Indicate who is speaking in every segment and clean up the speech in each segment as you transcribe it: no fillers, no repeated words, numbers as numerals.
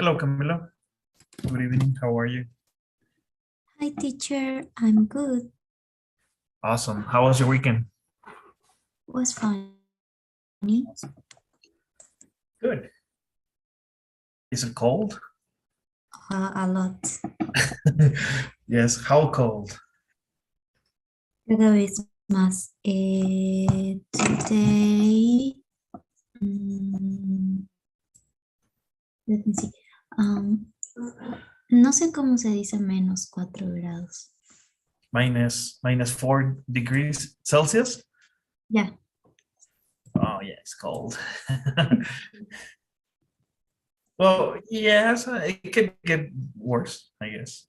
Speaker 1: Hello, Camilo. Good evening. How are you?
Speaker 2: Hi, teacher. I'm good.
Speaker 1: Awesome. How was your weekend?
Speaker 2: Was funny.
Speaker 1: Good. Is it cold?
Speaker 2: A lot.
Speaker 1: Yes. How cold?
Speaker 2: Cada vez más. Today, let me see. No sé cómo se dice -4 grados.
Speaker 1: Minus 4 degrees Celsius?
Speaker 2: Yeah.
Speaker 1: Oh, yeah, it's cold. Well, yes, it could get worse, I guess.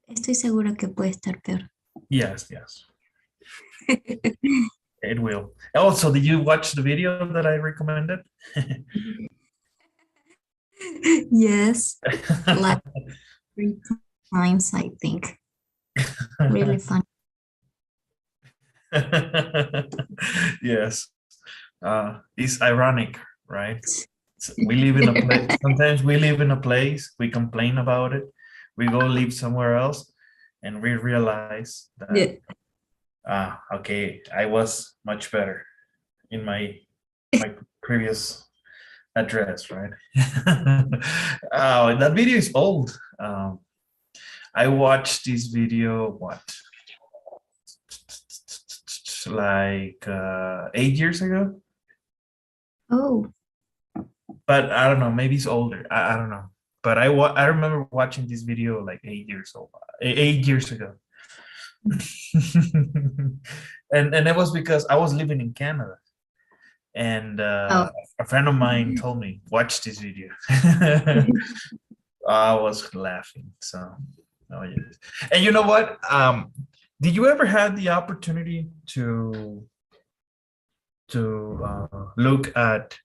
Speaker 2: Estoy segura que puede estar peor.
Speaker 1: Yes, yes, it will. Also, did you watch the video that I recommended?
Speaker 2: Yes, like 3 times, I think. Really fun.
Speaker 1: Yes. It's ironic, right? We live in a place, sometimes we live in a place, we complain about it, we go live somewhere else, and we realize that, okay, I was much better in my previous address, right? Oh, that video is old. I watched this video, what? Like 8 years ago?
Speaker 2: Oh.
Speaker 1: But I don't know, maybe it's older. I don't know. But I remember watching this video like 8 years old, 8 years ago. and it was because I was living in Canada, and
Speaker 2: Oh.
Speaker 1: a friend of mine told me, watch this video. I was laughing. So, oh yes. And you know what? Did you ever have the opportunity to look at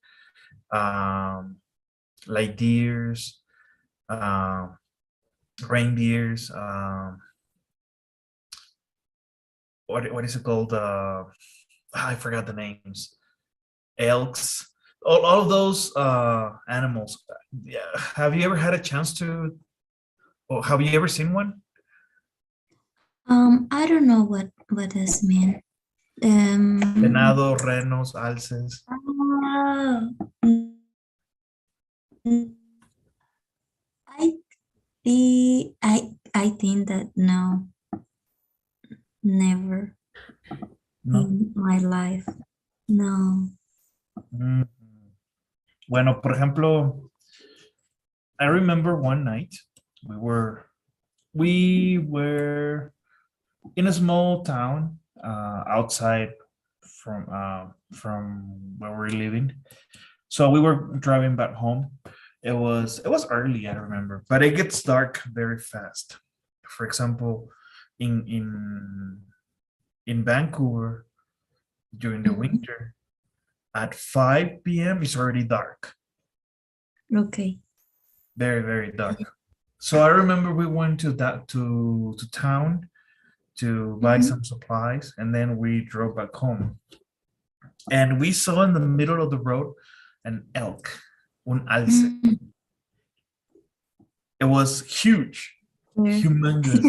Speaker 1: like deers, reindeers, what is it called? I forgot the names. Elks, all of those animals. Yeah. Have you ever had a chance to, or have you ever seen one?
Speaker 2: I don't know what does mean.
Speaker 1: Venado, renos, alces.
Speaker 2: I think that no, never
Speaker 1: No.
Speaker 2: in my life. No.
Speaker 1: Mm. Bueno, por ejemplo, I remember one night we were in a small town outside from where we're living. So we were driving back home. It was early, I remember, but it gets dark very fast. For example, in Vancouver during the winter, at 5 p.m. it's already dark.
Speaker 2: Okay.
Speaker 1: Very, very dark. So I remember we went to town to buy some supplies, and then we drove back home. And we saw in the middle of the road an elk, un alce. It was huge, humongous.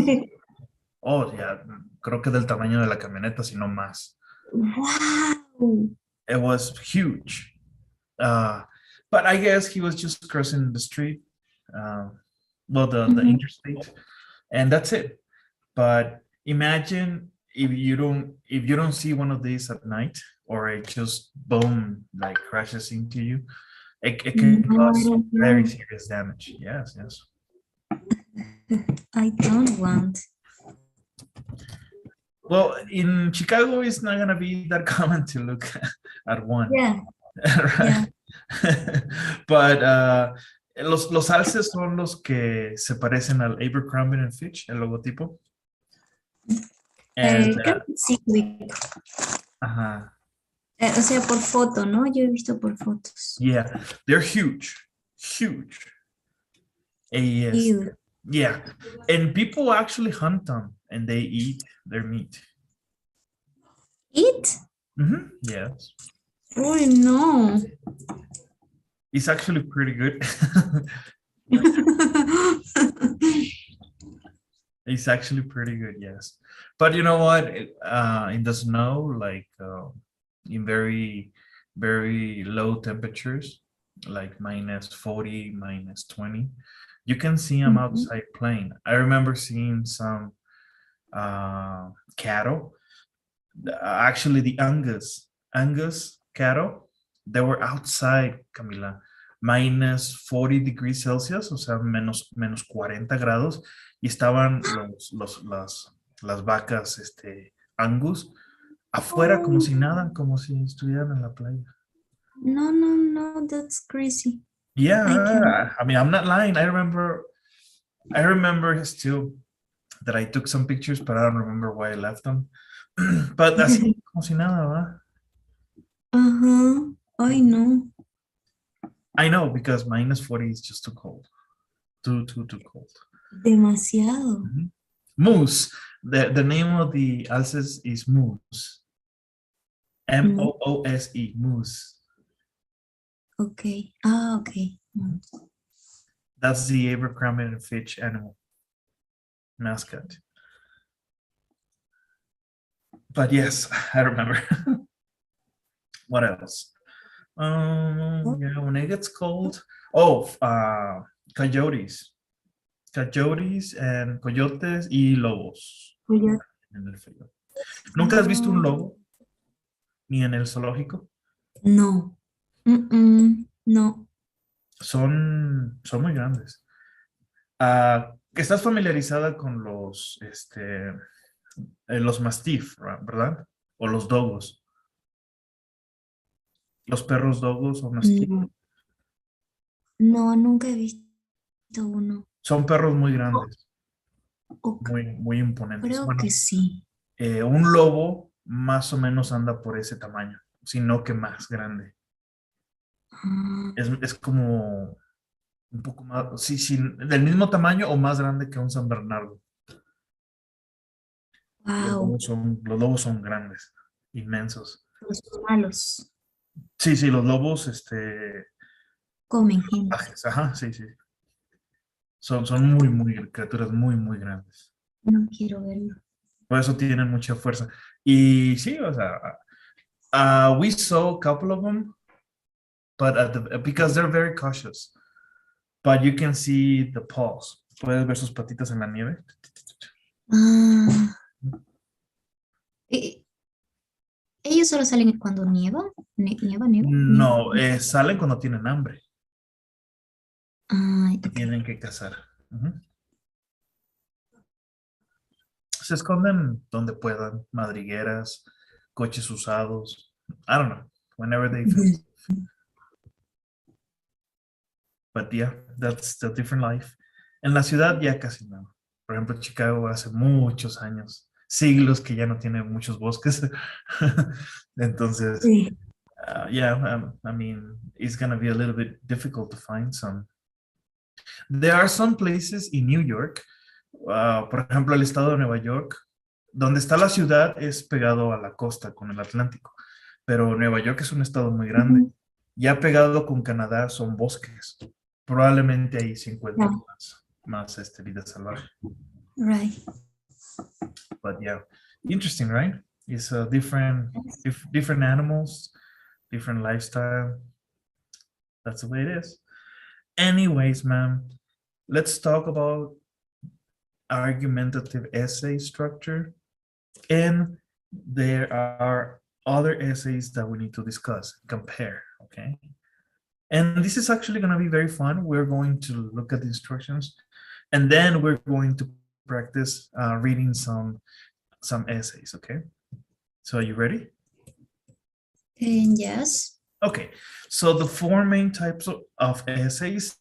Speaker 1: Oh, yeah, creo que del tamaño de la camioneta, si no más.
Speaker 2: Wow.
Speaker 1: It was huge. But I guess he was just crossing the street, well, the interstate, and that's it. But imagine if you don't see one of these at night, or it just boom, like crashes into you. It can cause very serious damage. Yes, yes.
Speaker 2: I don't want.
Speaker 1: Well, in Chicago, it's not gonna be that common to look at one.
Speaker 2: Yeah.
Speaker 1: Right? Yeah. But los alces son los que se parecen al Abercrombie and Fitch, el logotipo. And,
Speaker 2: sí,
Speaker 1: ajá.
Speaker 2: O sea, por foto, ¿no? Yo he visto por fotos.
Speaker 1: Yeah, they're huge, huge. Yes. Huge. Yeah, and people actually hunt them and they eat their meat.
Speaker 2: Eat?
Speaker 1: Mm-hmm. Yes.
Speaker 2: Oh, no.
Speaker 1: It's actually pretty good. It's actually pretty good, yes. But you know what? In the snow, like in very, very low temperatures, like -40, -20, you can see them
Speaker 2: Ujú,
Speaker 1: outside playing. I remember seeing some cattle, actually the Angus cattle, they were outside, Camila, -40 degrees Celsius, o sea, menos 40 grados, y estaban las vacas, Angus, afuera como
Speaker 2: Oh,
Speaker 1: si nada, como si estuvieran en la playa.
Speaker 2: no, no, no, that's crazy. I can.
Speaker 1: Yeah, I mean, I'm not lying. I remember still that I took some pictures, but I don't remember why I left them. But así como si nada, ¿verdad?
Speaker 2: Ajá, ay no,
Speaker 1: I know because -40 is just too cold. Too cold.
Speaker 2: demasiado.
Speaker 1: Mhm. Moose. The name of the alces is Moose.
Speaker 2: No,
Speaker 1: Moose. Moose.
Speaker 2: ok, ah, ok.
Speaker 1: Mhm. That's the Abercrombie and Fitch animal mascot. But yes, I remember. What else?
Speaker 2: Oh,
Speaker 1: Yeah, when it gets cold. Oh, coyotes. Coyotes and coyotes y lobos.
Speaker 2: coyote,
Speaker 1: En el frío. ¿Nunca has visto un
Speaker 2: oh,
Speaker 1: lobo? Ni en el zoológico.
Speaker 2: no, no,
Speaker 1: Son muy grandes. ¿Estás familiarizada con los mastiff, verdad? O los dogos. Los perros dogos o mastiff.
Speaker 2: no, no, nunca he visto uno.
Speaker 1: Son perros muy
Speaker 2: Oh,
Speaker 1: grandes,
Speaker 2: ok,
Speaker 1: muy imponentes.
Speaker 2: creo
Speaker 1: Bueno,
Speaker 2: que sí.
Speaker 1: un lobo más o menos anda por ese tamaño, sino que más grande.
Speaker 2: Ah,
Speaker 1: Es como un poco más, sí, sí, del mismo tamaño o más grande que un San Bernardo.
Speaker 2: wow,
Speaker 1: Los lobos son grandes, inmensos.
Speaker 2: los malos
Speaker 1: Sí, sí, los lobos,
Speaker 2: comen gente.
Speaker 1: salvajes, ajá, sí, sí. Son muy criaturas muy grandes.
Speaker 2: No quiero verlo.
Speaker 1: Por eso tienen mucha fuerza. Y sí, o sea, we saw a couple of them, but because they're very cautious. But you can see the paws. Puedes ver sus patitas en la nieve.
Speaker 2: Ah, eh, ellos solo salen cuando nieva, nieva.
Speaker 1: No, salen cuando tienen hambre.
Speaker 2: Ah, ok.
Speaker 1: Tienen que cazar. Ujú. Se esconden donde puedan, madrigueras, coches usados. I don't know, whenever they feel.
Speaker 2: Ujú.
Speaker 1: But yeah, that's the different life. En la ciudad ya casi no. Por ejemplo, Chicago hace muchos años, siglos que ya no tiene muchos bosques. Entonces,
Speaker 2: Sí.
Speaker 1: yeah, I mean, it's gonna be a little bit difficult to find some. There are some places in New York, por ejemplo, el estado de Nueva York, donde está la ciudad es pegado a la costa con el Atlántico, pero Nueva York es un estado muy grande.
Speaker 2: Ujú.
Speaker 1: Ya pegado con Canadá son bosques. Probablemente ahí se encuentre
Speaker 2: Yeah,
Speaker 1: más vida salvaje.
Speaker 2: right.
Speaker 1: But yeah, interesting, right? It's a different animals, different lifestyle. That's the way it is. Anyways, ma'am, let's talk about argumentative essay structure. And there are other essays that we need to discuss, compare, okay? And this is actually going to be very fun. We're going to look at the instructions, and then we're going to practice reading some essays, okay? So are you ready?
Speaker 2: And yes.
Speaker 1: Okay, so the four main types of essays,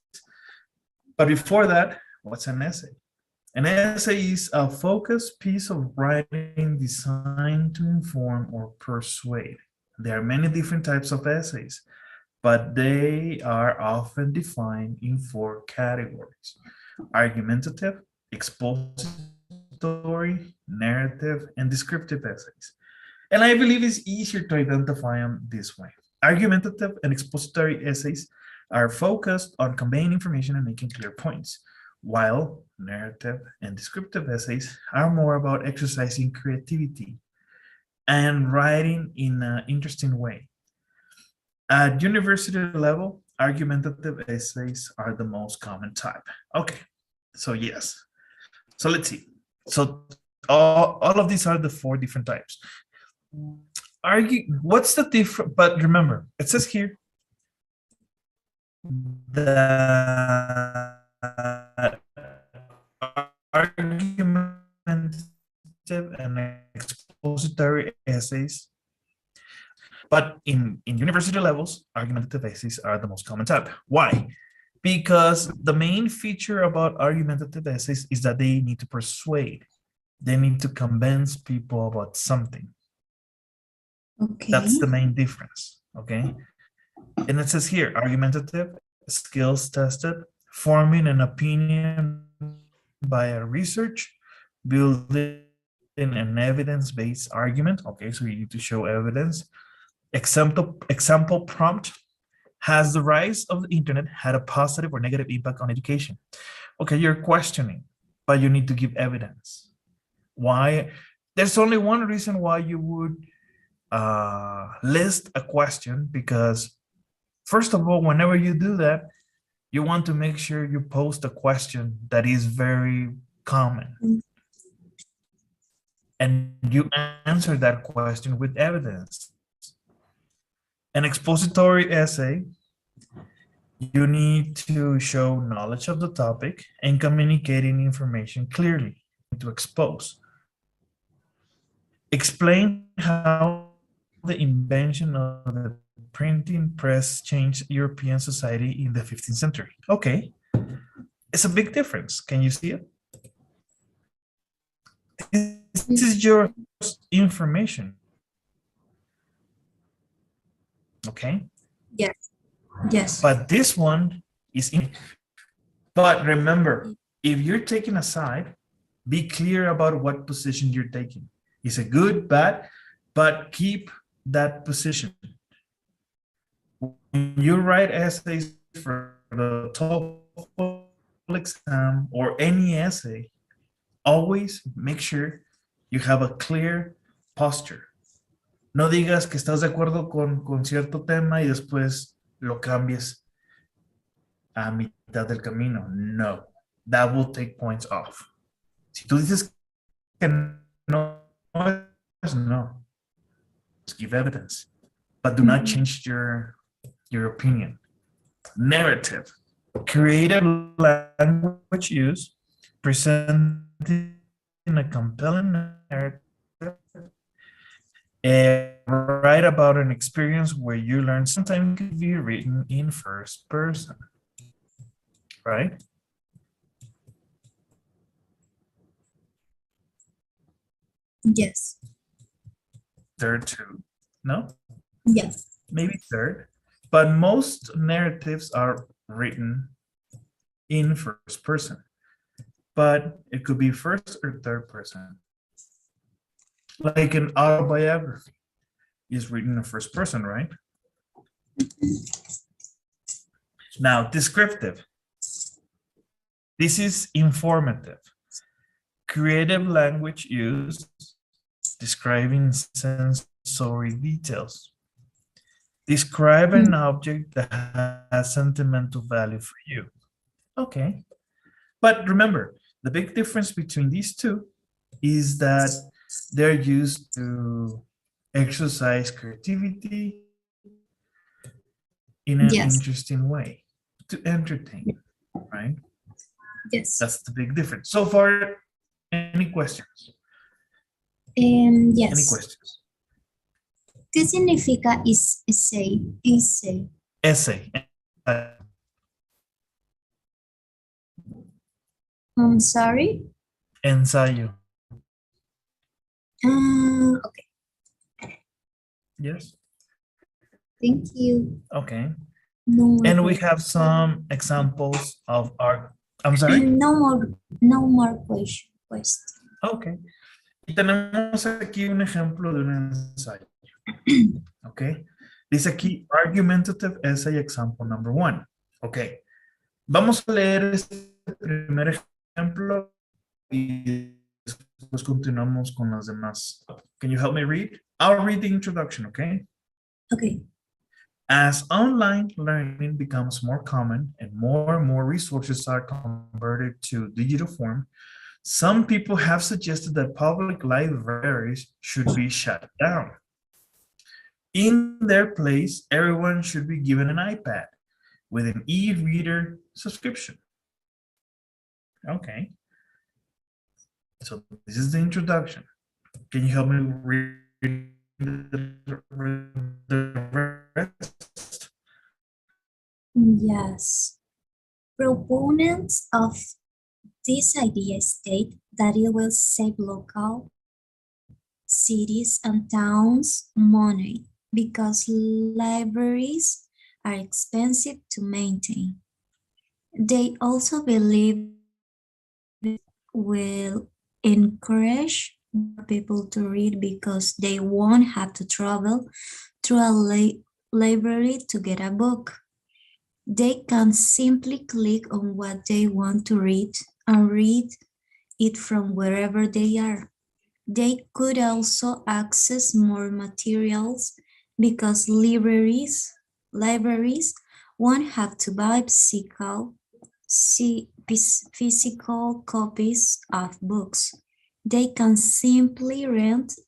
Speaker 1: but before that, what's an essay? An essay is a focused piece of writing designed to inform or persuade. There are many different types of essays, but they are often defined in four categories: argumentative, expository, narrative, and descriptive essays. And I believe it's easier to identify them this way. Argumentative and expository essays are focused on conveying information and making clear points, while narrative and descriptive essays are more about exercising creativity and writing in an interesting way. At university level, argumentative essays are the most common type. Okay, so yes. So let's see. So all of these are the 4 different types. What's the difference? But remember, it says here that argumentative and expository essays, but in university levels, argumentative essays are the most common type. Why? Because the main feature about argumentative essays is that they need to persuade. They need to convince people about something.
Speaker 2: Okay.
Speaker 1: That's the main difference, okay? And it says here, argumentative, skills tested, forming an opinion via research, building an evidence-based argument. Okay, so you need to show evidence. Example prompt, has the rise of the internet had a positive or negative impact on education? Okay, you're questioning, but you need to give evidence. Why? There's only one reason why you would list a question, because first of all, whenever you do that, you want to make sure you post a question that is very common. And you answer that question with evidence. An expository essay, you need to show knowledge of the topic and communicating information clearly to expose. Explain how the invention of the printing press changed European society in the 15th century. Okay, it's a big difference. Can you see it? This is your information. Okay?
Speaker 2: Yes. Yes.
Speaker 1: But this one is in. But remember, if you're taking a side, be clear about what position you're taking. Is it good, bad? But keep that position. When you write essays for the TOEFL exam or any essay, always make sure you have a clear posture. No digas que estás de acuerdo con cierto tema y después lo cambies a mitad del camino. No, that will take points off. Si tú dices que no, no. Just give evidence, but do not change your opinion. Narrative, creative language use, presenting a compelling narrative, write about an experience where you learn. Sometimes it can be written in first person, right?
Speaker 2: Yes.
Speaker 1: Third too, no?
Speaker 2: Yes.
Speaker 1: Maybe third, but most narratives are written in first person, but it could be first or third person. Like an autobiography is written in first person, right? Now, descriptive. This is informative. Creative language used, describing sensory details. Describe an object that has sentimental value for you. Okay. But remember, the big difference between these two is that they're used to exercise creativity in an interesting way, to entertain, right?
Speaker 2: Yes.
Speaker 1: That's the big difference. So far, any questions?
Speaker 2: Yes.
Speaker 1: Any questions?
Speaker 2: ¿Qué significa essay? Essay.
Speaker 1: Essay.
Speaker 2: I'm sorry.
Speaker 1: Ensayo.
Speaker 2: Okay.
Speaker 1: Yes.
Speaker 2: Thank you.
Speaker 1: Okay.
Speaker 2: No
Speaker 1: and we have some examples of art. I'm sorry.
Speaker 2: No more question.
Speaker 1: Okay. Y tenemos aquí un ejemplo de un ensayo. Okay. Dice aquí, argumentative essay example number 1. Ok. Vamos a leer este primer ejemplo y después continuamos con las demás. Can you help me read? I'll read the introduction, okay?
Speaker 2: Okay.
Speaker 1: As online learning becomes more common and more resources are converted to digital form, some people have suggested that public libraries should be shut down. In their place, everyone should be given an iPad with an e-reader subscription. Okay. So this is the introduction. Can you help me read the rest?
Speaker 2: Yes. Proponents of this idea state that it will save local cities and towns money because libraries are expensive to maintain. They also believe it will encourage more people to read because they won't have to travel to a library to get a book. They can simply click on what they want to read and read it from wherever they are. They could also access more materials because libraries won't have to buy physical copies of books. They can simply rent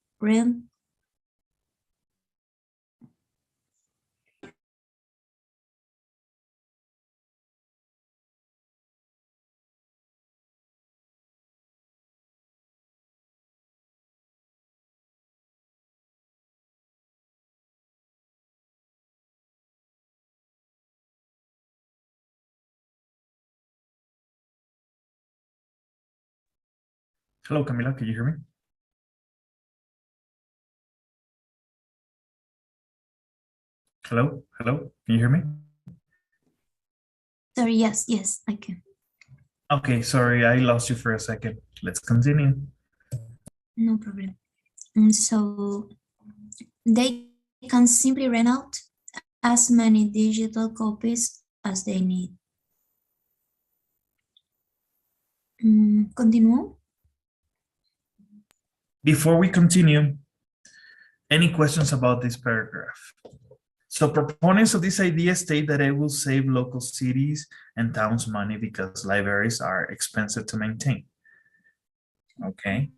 Speaker 1: Hello, Camila, can you hear me? Hello, hello, can you hear me?
Speaker 2: Sorry, yes, I can.
Speaker 1: Okay, sorry, I lost you for a second. Let's continue.
Speaker 2: No problem. And so they can simply rent out as many digital copies as they need. Continúo.
Speaker 1: Before we continue, any questions about this paragraph? So proponents of this idea state that it will save local cities and towns money because libraries are expensive to maintain. Ok.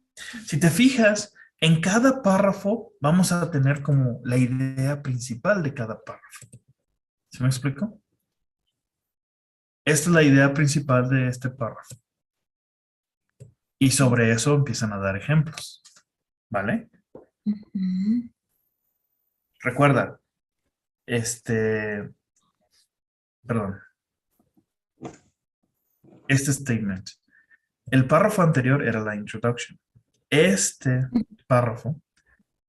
Speaker 1: Si te fijas, en cada párrafo vamos a tener como la idea principal de cada párrafo. ¿Se me explico? Esta es la idea principal de este párrafo. Y sobre eso empiezan a dar ejemplos. ¿Vale? Recuerda, perdón, este statement. El párrafo anterior era la introduction. Este párrafo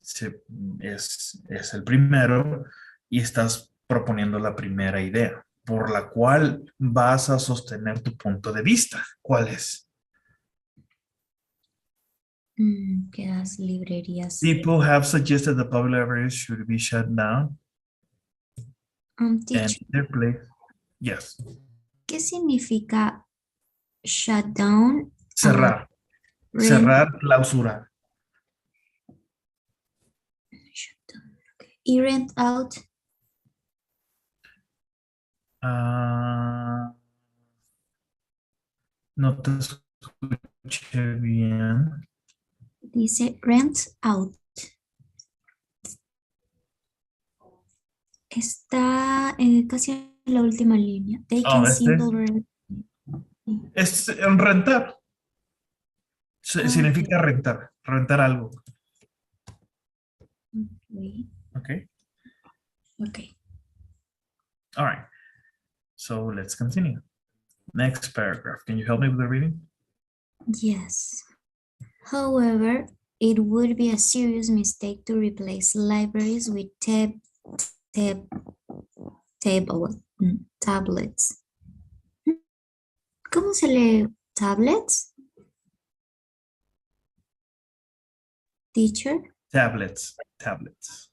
Speaker 1: es el primero y estás proponiendo la primera idea por la cual vas a sostener tu punto de vista. ¿Cuál es?
Speaker 2: Que las librerías.
Speaker 1: People have suggested the public libraries should be shut down. And their place. Yes.
Speaker 2: ¿Qué significa shut down?
Speaker 1: Cerrar. Cerrar, clausurar.
Speaker 2: Y rent out.
Speaker 1: No te escuché bien.
Speaker 2: Dice rent out. Está casi en la última línea. They can simple
Speaker 1: es rentar. Significa rentar. Rentar algo. Okay.
Speaker 2: Okay.
Speaker 1: All right. So let's continue. Next paragraph. Can you help me with the reading?
Speaker 2: Yes. However, it would be a serious mistake to replace libraries with tablets. ¿Cómo se lee tablets? Teacher?
Speaker 1: Tablets.
Speaker 2: Tablets.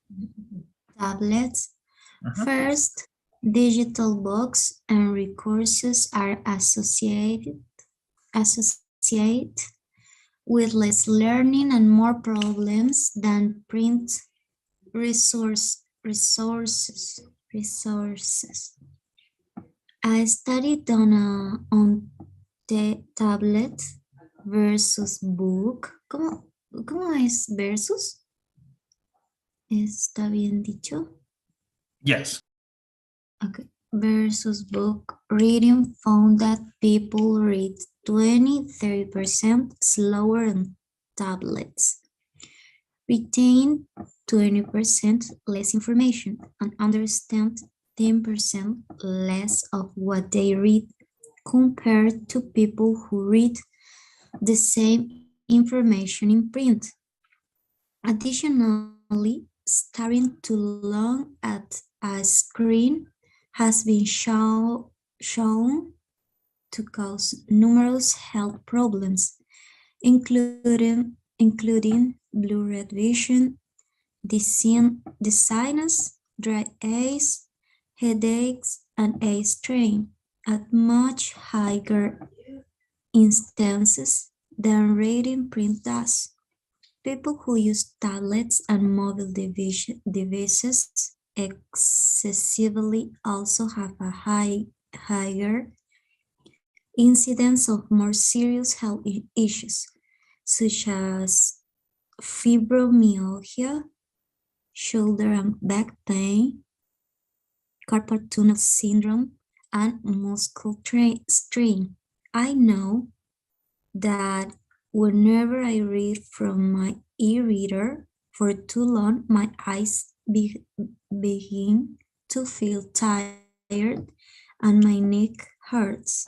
Speaker 2: First, Digital books and resources are associated with less learning and more problems than print resources. I studied on the tablet versus book. ¿Cómo es versus? ¿Está bien dicho?
Speaker 1: Yes.
Speaker 2: Okay. Versus book reading found that people read 20-30% slower on tablets, retain 20% less information, and understand 10% less of what they read compared to people who read the same information in print. Additionally, staring too long at a screen has been shown to cause numerous health problems, including blurred vision, dizziness, dry eyes, headaches, and eye strain at much higher instances than reading print does. People who use tablets and mobile devices excessively also have a higher incidence of more serious health issues, such as fibromyalgia, shoulder and back pain, carpal tunnel syndrome, and muscle strain. I know that whenever I read from my e-reader for too long, my eyes begin to feel tired and my neck hurts.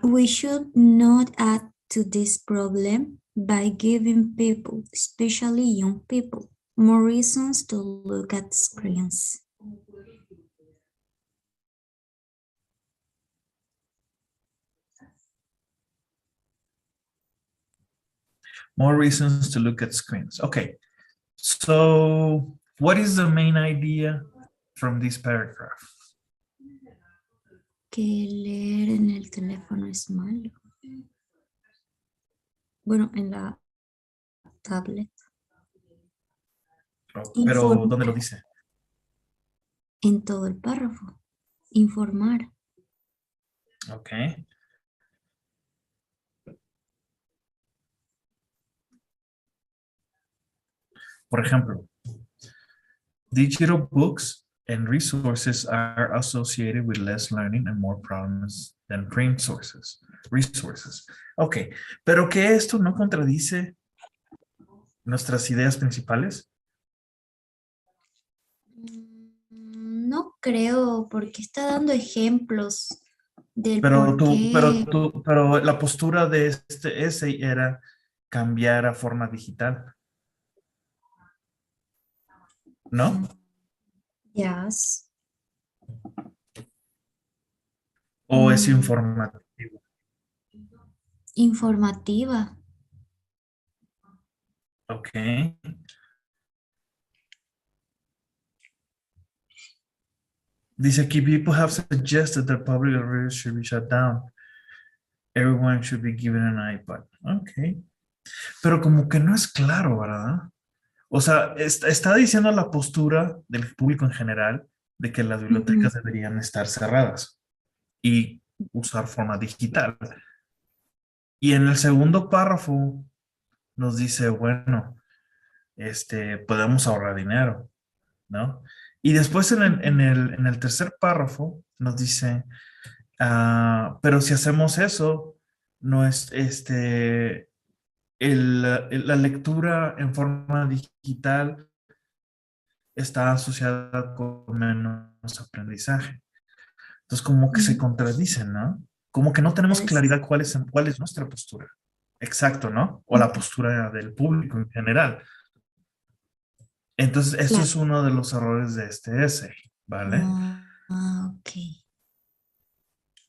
Speaker 2: We should not add to this problem by giving people, especially young people, more reasons to look at screens.
Speaker 1: More reasons to look at screens. Okay. So what is the main idea from this paragraph?
Speaker 2: Que leer en el teléfono es malo. Bueno, en la tablet.
Speaker 1: Pero, ¿dónde lo dice?
Speaker 2: En todo el párrafo. Informar.
Speaker 1: Ok. Por ejemplo, digital books and resources are associated with less learning and more problems than print resources. Ok, pero que esto no contradice nuestras ideas principales.
Speaker 2: No creo, porque está dando ejemplos del por qué.
Speaker 1: Pero la postura de este essay era cambiar a forma digital. ¿No?
Speaker 2: Yes.
Speaker 1: ¿O es informativo?
Speaker 2: Informativa.
Speaker 1: Ok. Dice aquí, people have suggested that public libraries should be shut down. Everyone should be given an iPad. Ok. Pero como que no es claro, ¿verdad? O sea, está diciendo la postura del público en general de que las bibliotecas deberían estar cerradas y usar forma digital. Y en el segundo párrafo nos dice, bueno, podemos ahorrar dinero, ¿no? Y después en el tercer párrafo nos dice, pero si hacemos eso, no es la lectura en forma digital está asociada con menos aprendizaje. Entonces, como que se contradicen, ¿no? Como que no tenemos claridad cuál es nuestra postura. Exacto, ¿no? O la postura del público en general. Entonces, esto es uno de los errores de este essay, ¿vale?
Speaker 2: Ok.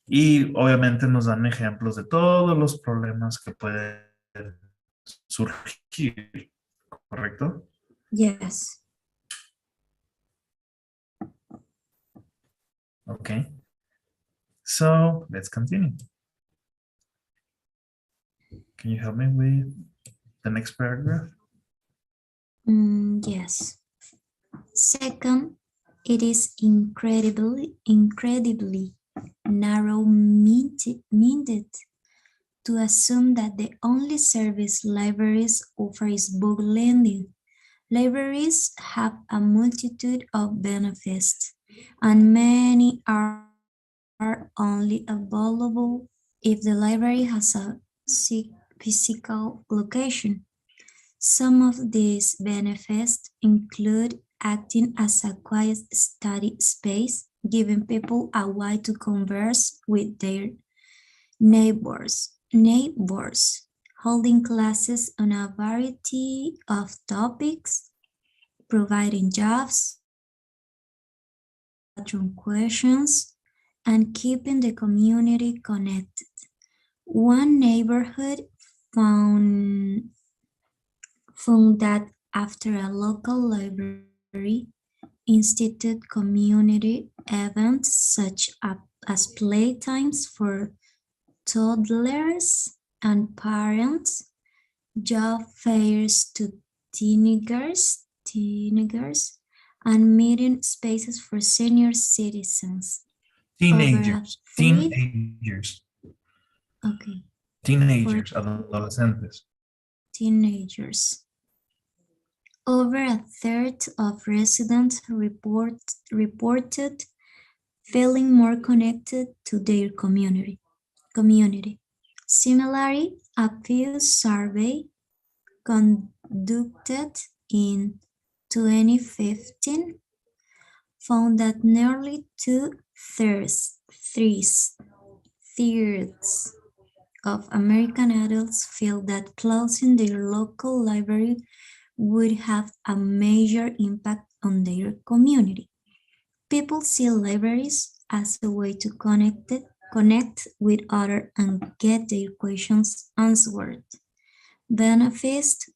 Speaker 1: Y obviamente nos dan ejemplos de todos los problemas que pueden surgir, ¿correcto?
Speaker 2: Yes.
Speaker 1: Okay, so let's continue. Can you help me with the next paragraph?
Speaker 2: Yes. Second, it is incredibly narrow-minded to assume that the only service libraries offer is book lending. Libraries have a multitude of benefits, and many are only available if the library has a physical location. Some of these benefits include acting as a quiet study space, giving people a way to converse with their neighbors, holding classes on a variety of topics, providing jobs, answering questions, and keeping the community connected. One neighborhood found, found that after a local library instituted community events as playtimes for toddlers and parents, job fairs to teenagers, and meeting spaces for senior citizens. Over a
Speaker 1: Teenagers,
Speaker 2: third,
Speaker 1: teenagers,
Speaker 2: okay, for
Speaker 1: teenagers, adolescentes.
Speaker 2: teenagers. Over a third of residents reported feeling more connected to their community. Similarly, a Pew survey conducted in 2015 found that nearly two-thirds thirds of American adults feel that closing their local library would have a major impact on their community. People see libraries as a way to connect with others and get their questions answered. Benefits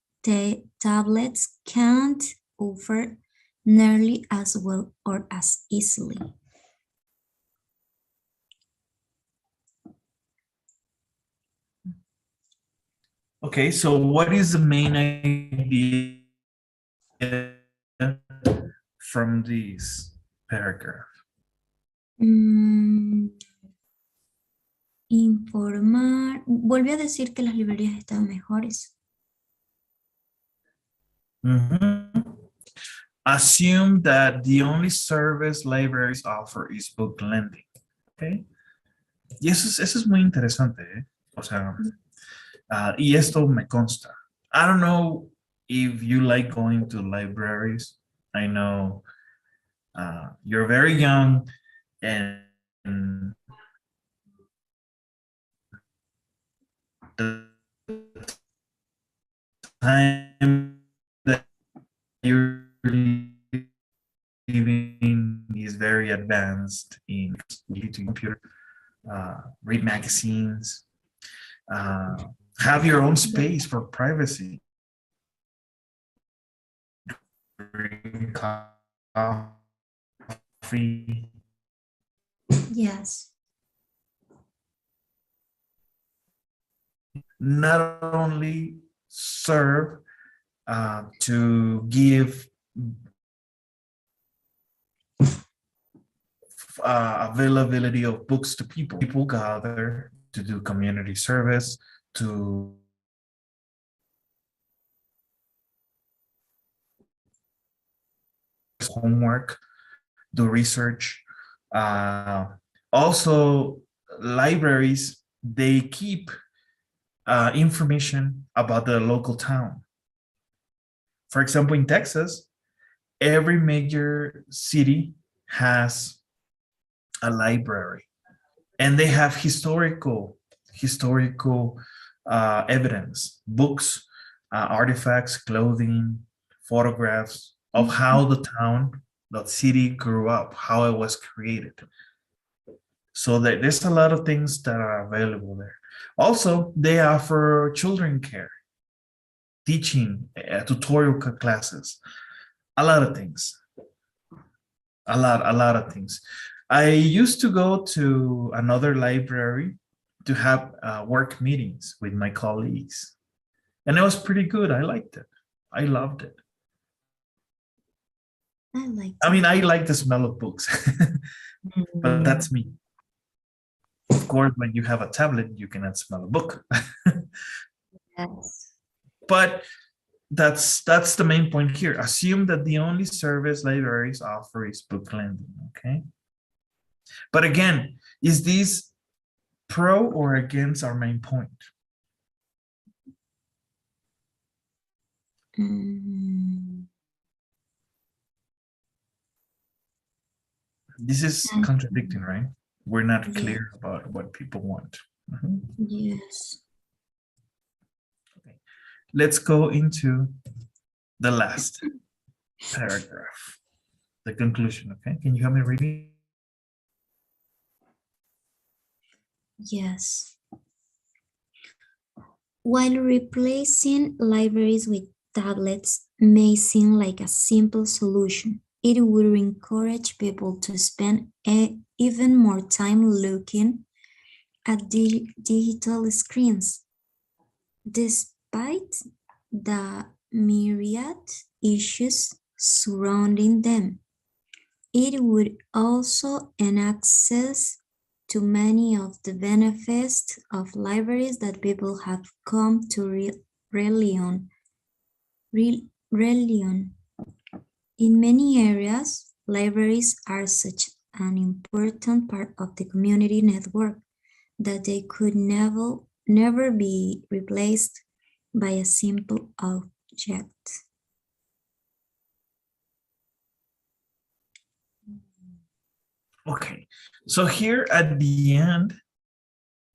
Speaker 2: tablets can't offer nearly as well or as easily.
Speaker 1: Okay, so what is the main idea from this paragraph?
Speaker 2: Informar, volvió a decir que las librerías estaban mejores.
Speaker 1: Assume that the only service libraries offer is book lending. Okay. Y eso es muy interesante, ¿eh? O sea, y esto me consta. I don't know if you like going to libraries. I know you're very young and the time that you're living is very advanced in computer, read magazines, have your own space for privacy. Drink coffee.
Speaker 2: Yes.
Speaker 1: Not only serve to give availability of books to people. People gather to do community service, to homework, do research. Also, libraries, they keep information about the local town. For example, in Texas, every major city has a library, and they have historical evidence, books, artifacts, clothing, photographs of how the town, the city grew up, how it was created. So there's a lot of things that are available there. Also, they offer children care, teaching, tutorial classes, a lot of things. A lot of things. I used to go to another library to have work meetings with my colleagues. And it was pretty good. I liked it. I loved it.
Speaker 2: I like
Speaker 1: I mean,
Speaker 2: that.
Speaker 1: I like the smell of books, but that's me. Of course, when you have a tablet, you cannot smell a book.
Speaker 2: Yes.
Speaker 1: But that's the main point here. Assume that the only service libraries offer is book lending, okay? But again, is this pro or against our main point?
Speaker 2: Mm,
Speaker 1: This is contradicting, right? We're not
Speaker 2: yeah,
Speaker 1: clear about what people want. Mhm.
Speaker 2: yes.
Speaker 1: Okay. Let's go into the last paragraph, the conclusion, okay? Can you help me reading?
Speaker 2: Yes. While replacing libraries with tablets may seem like a simple solution, it would encourage people to spend even more time looking at digital screens. Despite the myriad issues surrounding them, it would also enact access to many of the benefits of libraries that people have come to rely on. Rely on. In many areas, libraries are such an important part of the community network that they could never be replaced by a simple object.
Speaker 1: Okay, so here at the end,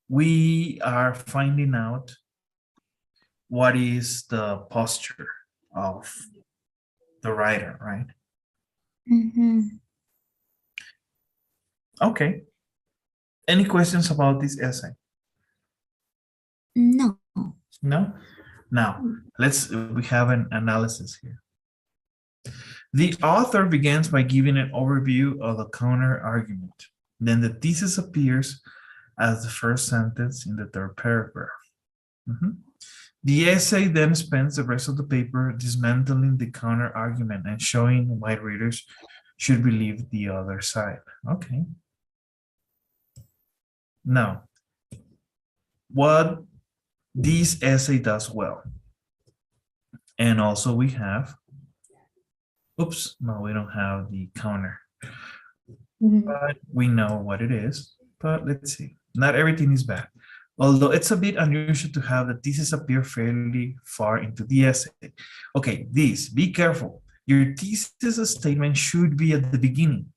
Speaker 1: we are finding out what is the posture of the writer, right?
Speaker 2: Mhm.
Speaker 1: Okay. Any questions about this essay?
Speaker 2: No.
Speaker 1: No? Now, we have an analysis here. The author begins by giving an overview of the counter argument. Then the thesis appears as the first sentence in the third paragraph. The essay then spends the rest of the paper dismantling the counter argument and showing why readers should believe the other side. Okay. Now, what this essay does well, and also we have, oops, no, we don't have the counter, but we know what it is. But let's see, not everything is bad. Although it's a bit unusual to have the thesis appear fairly far into the essay. Okay, be careful. Your thesis statement should be at the beginning,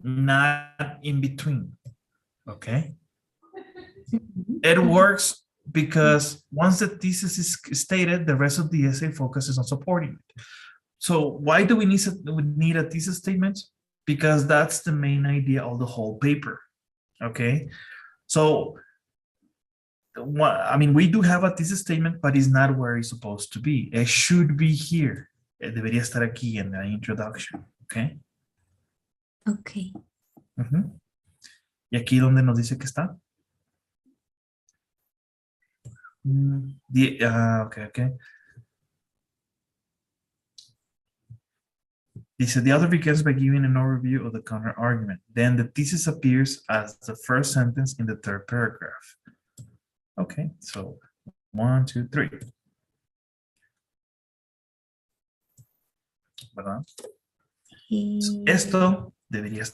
Speaker 1: not in between, okay? It works because once the thesis is stated, the rest of the essay focuses on supporting it. So why do we need a thesis statement? Because that's the main idea of the whole paper, okay? So, I mean, we do have a thesis statement, but it's not where it's supposed to be. It should be here. Debería estar aquí en la introduction, okay?
Speaker 2: Okay.
Speaker 1: Y aquí donde nos dice que está. Okay. Dice, the author begins by giving an overview of the counter argument. Then the thesis appears as the first sentence in the third paragraph. Okay, so 1, 2, 3. ¿Verdad? Esto debería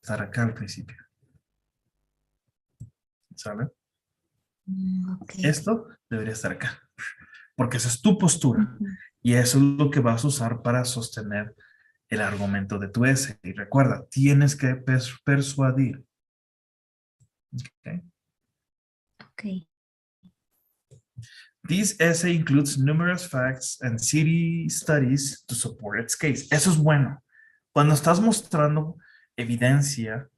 Speaker 1: estar acá al principio. ¿Sabe?
Speaker 2: Okay.
Speaker 1: Esto debería estar acá. Porque esa es tu postura. Y eso es lo que vas a usar para sostener el argumento de tu essay. Y recuerda, tienes que persuadir. Okay.
Speaker 2: Okay.
Speaker 1: This essay includes numerous facts and city studies to support its case. Eso es bueno. Cuando estás mostrando evidencia,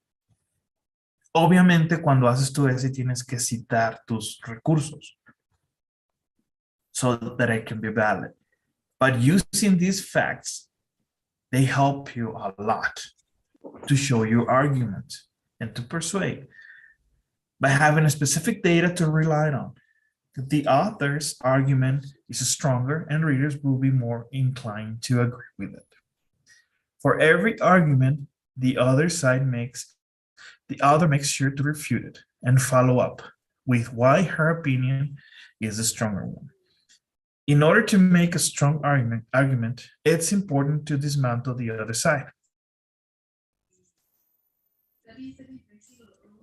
Speaker 1: obviamente cuando haces tu essay tienes que citar tus recursos so that it can be valid. But using these facts They help you a lot to show your argument and to persuade by having a specific data to rely on. The author's argument is stronger and readers will be more inclined to agree with it. For every argument, the other makes sure to refute it and follow up with why her opinion is the stronger one. In order to make a strong argument, it's important to dismantle the other side.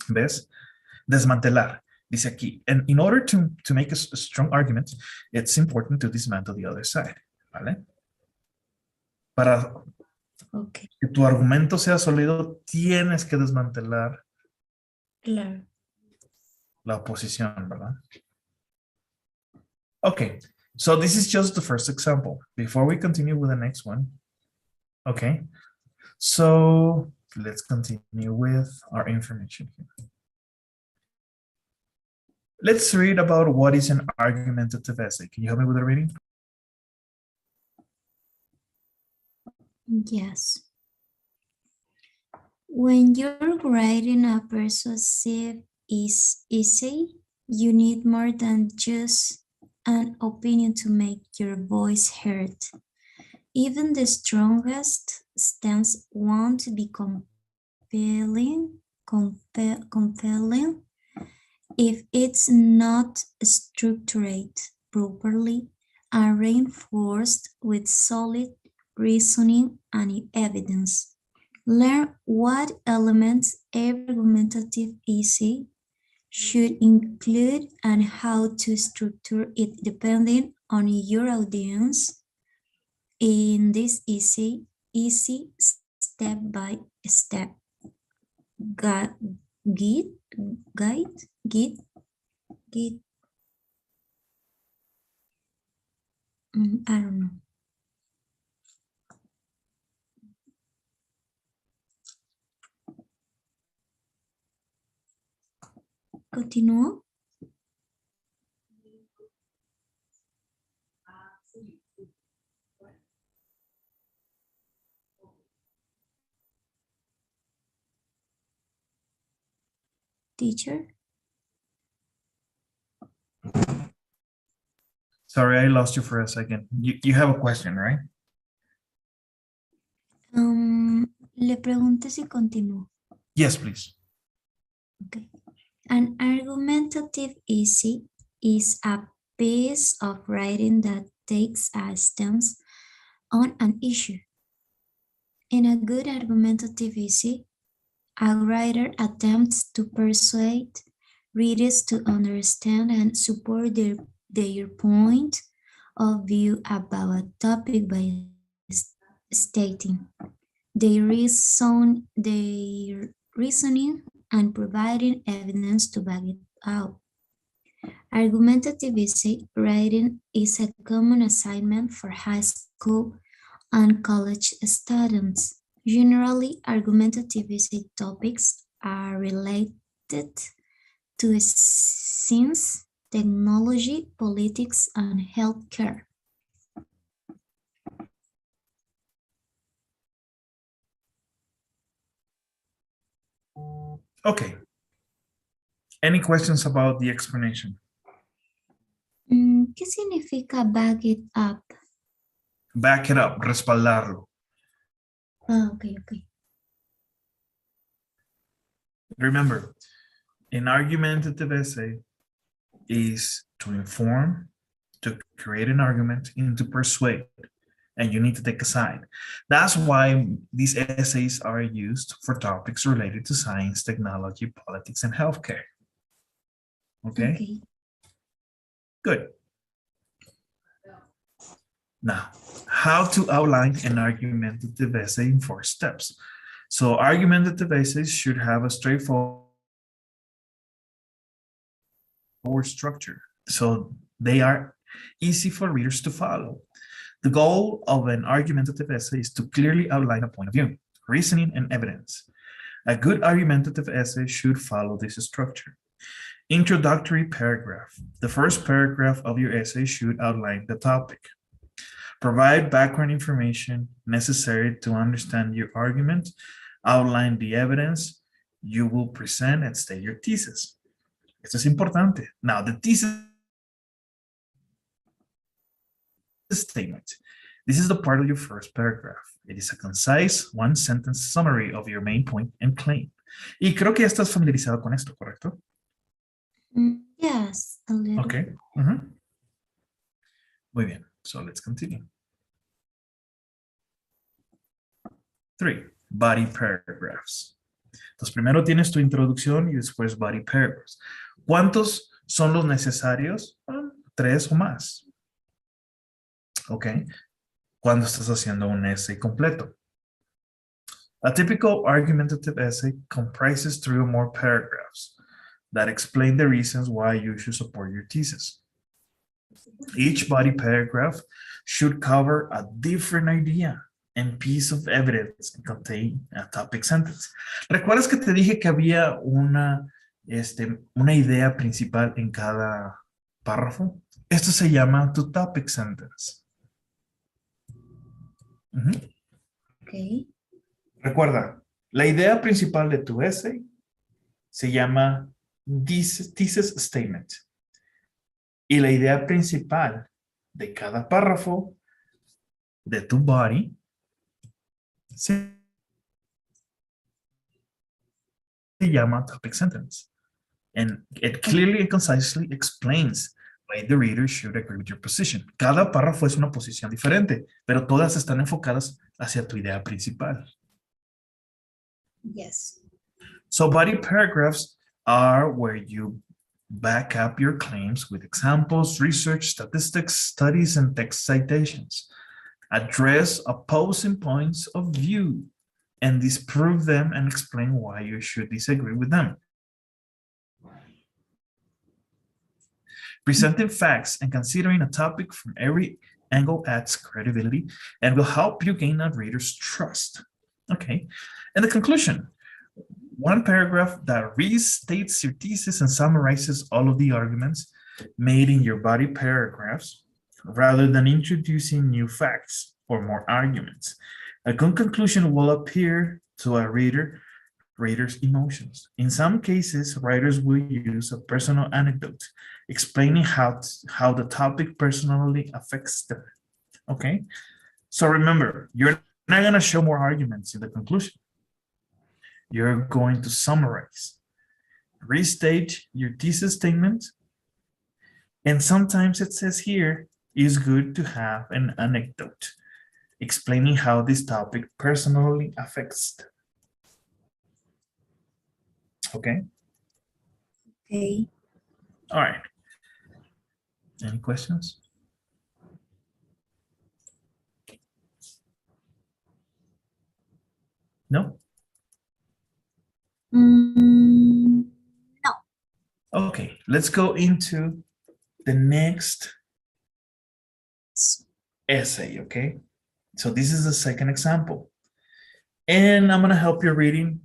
Speaker 1: ¿Ves? Desmantelar, dice aquí. And in order to make a strong argument, it's important to dismantle the other side. ¿Vale? Para que tu argumento sea sólido, tienes que desmantelar la oposición, ¿verdad? Okay, so this is just the first example. Before we continue with the next one, okay, so let's continue with our information here. Let's read about what is an argumentative essay. Can you help me with the reading?
Speaker 2: Yes. When you're writing a persuasive essay, you need more than just an opinion to make your voice heard. Even the strongest stance won't be compelling if it's not structured properly and reinforced with solid reasoning and evidence. Learn what elements every argumentative essay should include and how to structure it depending on your audience. In this easy step-by-step guide, I don't know. Continúo. Teacher?
Speaker 1: Sorry, I lost you for a second. You have a question, right?
Speaker 2: Le pregunté si continúo.
Speaker 1: Yes, please.
Speaker 2: Okay. An argumentative essay is a piece of writing that takes a stance on an issue. In a good argumentative essay, a writer attempts to persuade readers to understand and support their point of view about a topic by stating their reasoning and providing evidence to back it up. Argumentative essay writing is a common assignment for high school and college students. Generally, argumentative essay topics are related to science, technology, politics, and healthcare.
Speaker 1: Okay. Any questions about the explanation?
Speaker 2: ¿Qué significa back it up?
Speaker 1: Back it up, respaldarlo.
Speaker 2: Ah, okay.
Speaker 1: Remember, an argumentative essay is to inform, to create an argument, and to persuade. And you need to take a side. That's why these essays are used for topics related to science, technology, politics, and healthcare. Okay? Good. Now, how to outline an argumentative essay in 4 steps. So argumentative essays should have a straightforward structure. So they are easy for readers to follow. The goal of an argumentative essay is to clearly outline a point of view, reasoning, and evidence. A good argumentative essay should follow this structure. Introductory paragraph. The first paragraph of your essay should outline the topic. Provide background information necessary to understand your argument. Outline the evidence you will present and state your thesis. Esto es importante. Now, the thesis statement. This is the part of your first paragraph. It is a concise one-sentence summary of your main point and claim. Y creo que ya estás familiarizado con esto, ¿correcto?
Speaker 2: Yes, a little.
Speaker 1: Okay. Muy bien. So let's continue. 3. Body paragraphs. Entonces, primero tienes tu introducción y después body paragraphs. ¿Cuántos son los necesarios? 3 o más. Ok. Cuando estás haciendo un essay completo. A typical argumentative essay comprises 3 or more paragraphs that explain the reasons why you should support your thesis. Each body paragraph should cover a different idea and piece of evidence and contain a topic sentence. ¿Recuerdas que te dije que había una idea principal en cada párrafo? Esto se llama tu topic sentence.
Speaker 2: Okay.
Speaker 1: Recuerda, la idea principal de tu essay se llama thesis statement. Y la idea principal de cada párrafo de tu body se llama topic sentence. And it clearly and concisely explains why the reader should agree with your position. Cada párrafo es una posición diferente, pero todas están enfocadas hacia tu idea principal.
Speaker 2: Yes.
Speaker 1: So body paragraphs are where you back up your claims with examples, research, statistics, studies, and text citations. Address opposing points of view and disprove them and explain why you should disagree with them. Presenting facts and considering a topic from every angle adds credibility and will help you gain a reader's trust. Okay, and the conclusion. One paragraph that restates your thesis and summarizes all of the arguments made in your body paragraphs rather than introducing new facts or more arguments. A good conclusion will appeal to a reader's emotions. In some cases, writers will use a personal anecdote explaining how the topic personally affects them. Okay, so remember, you're not going to show more arguments in the conclusion. You're going to summarize, restate your thesis statement, and sometimes it says here, it's good to have an anecdote explaining how this topic personally affects them. Okay?
Speaker 2: Okay.
Speaker 1: All right. Any questions? No?
Speaker 2: No.
Speaker 1: Okay, let's go into the next essay, okay? So this is the second example. And I'm gonna help you reading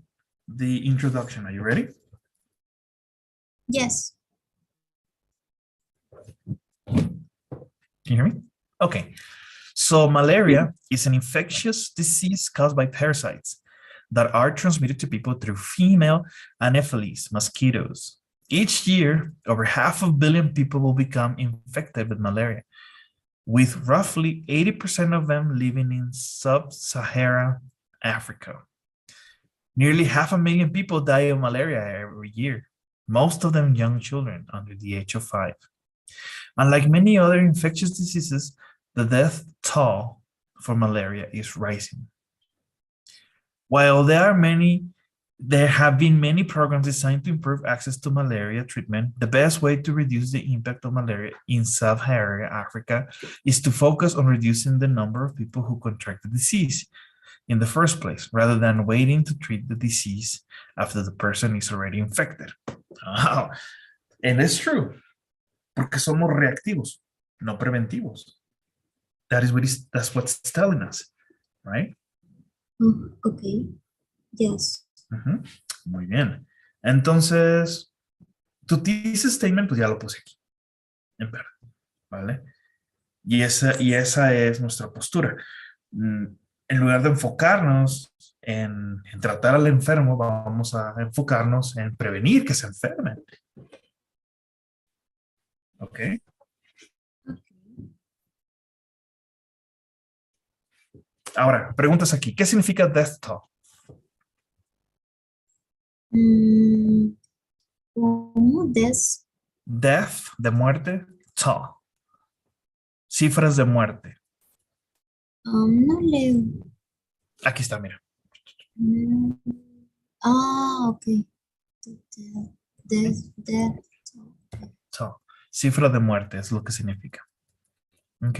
Speaker 1: the introduction. Are you ready?
Speaker 2: Yes.
Speaker 1: Can you hear me? Okay. So malaria is an infectious disease caused by parasites that are transmitted to people through female Anopheles mosquitoes. Each year, over 500 million people will become infected with malaria, with roughly 80% of them living in sub-Saharan Africa. Nearly 500,000 people die of malaria every year, most of them young children under the age of 5. Unlike many other infectious diseases, the death toll for malaria is rising. While there have been many programs designed to improve access to malaria treatment, the best way to reduce the impact of malaria in sub-Saharan Africa is to focus on reducing the number of people who contract the disease in the first place, rather than waiting to treat the disease after the person is already infected. Oh, and it's true, porque somos reactivos, no preventivos. That's what's telling us, right?
Speaker 2: Okay. Yes.
Speaker 1: Muy bien. Entonces, tu thesis statement, pues ya lo puse aquí, en verde, ¿vale? Y esa es nuestra postura. En lugar de enfocarnos en tratar al enfermo, vamos a enfocarnos en prevenir que se enfermen. ¿Ok? Ahora, preguntas aquí. ¿Qué significa death toll?
Speaker 2: ¿Cómo des?
Speaker 1: Death, de muerte, toll. Cifras de muerte.
Speaker 2: No leo.
Speaker 1: Aquí está, mira.
Speaker 2: Mm, ok. De,
Speaker 1: Toll. Cifra de muerte es lo que significa. ¿Ok?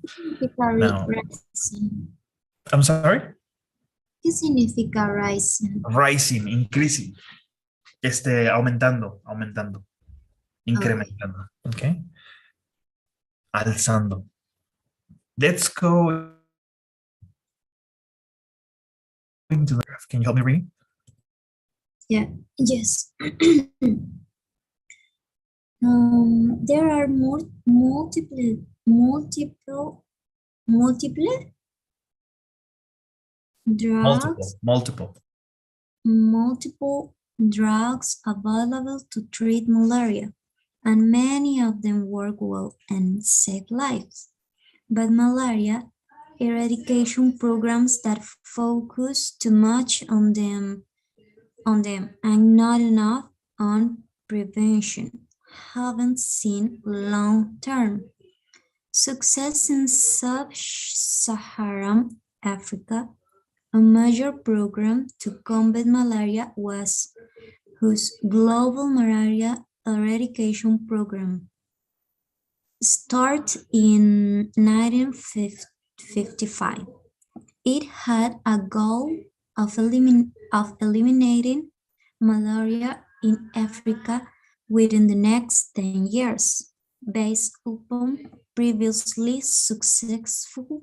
Speaker 2: significa
Speaker 1: Now,
Speaker 2: rising?
Speaker 1: I'm sorry?
Speaker 2: ¿Qué significa rising?
Speaker 1: Rising, increasing. Aumentando,
Speaker 2: Ok.
Speaker 1: incrementando. ¿Ok? Alzando. Let's go into the graph. Can you help me read?
Speaker 2: Yeah. Yes. There are multiple
Speaker 1: Multiple,
Speaker 2: drugs,
Speaker 1: multiple.
Speaker 2: multiple drugs available to treat malaria, and many of them work well and save lives. But malaria eradication programs that focus too much on them and not enough on prevention haven't seen long-term success in sub-Saharan Africa. A major program to combat malaria was whose Global Malaria Eradication Program started in 1955. It had a goal of eliminating malaria in Africa within the next 10 years, based upon previously successful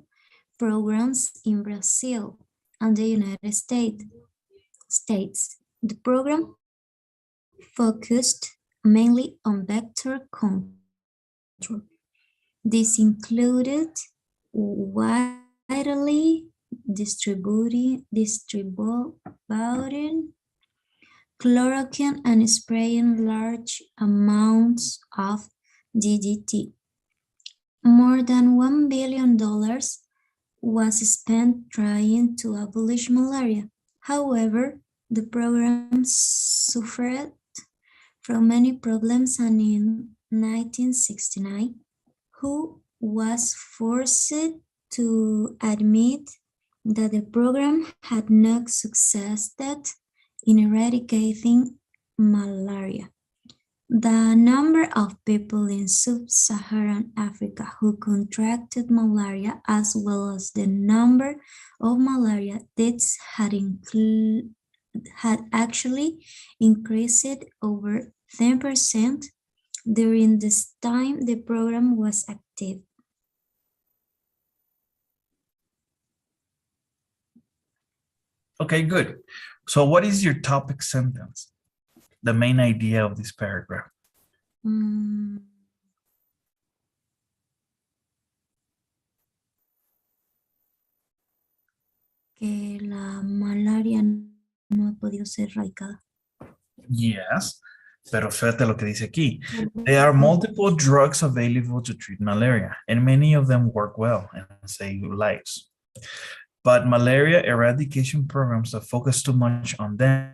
Speaker 2: programs in Brazil and the United States. The program focused mainly on vector control. This included widely distributing chloroquine and spraying large amounts of DDT. More than $1 billion was spent trying to abolish malaria. However, the program suffered from many problems, and in 1969, WHO was forced to admit that the program had not succeeded in eradicating malaria. The number of people in sub-Saharan Africa who contracted malaria, as well as the number of malaria deaths had actually increased over 10% during this time the program was active.
Speaker 1: Okay, good. So what is your topic sentence? The main idea of this paragraph.
Speaker 2: Que la malaria no ha podido ser erradicada.
Speaker 1: Yes, pero fíjate lo que dice aquí. There are multiple drugs available to treat malaria, and many of them work well and save lives. But malaria eradication programs that focus too much on them,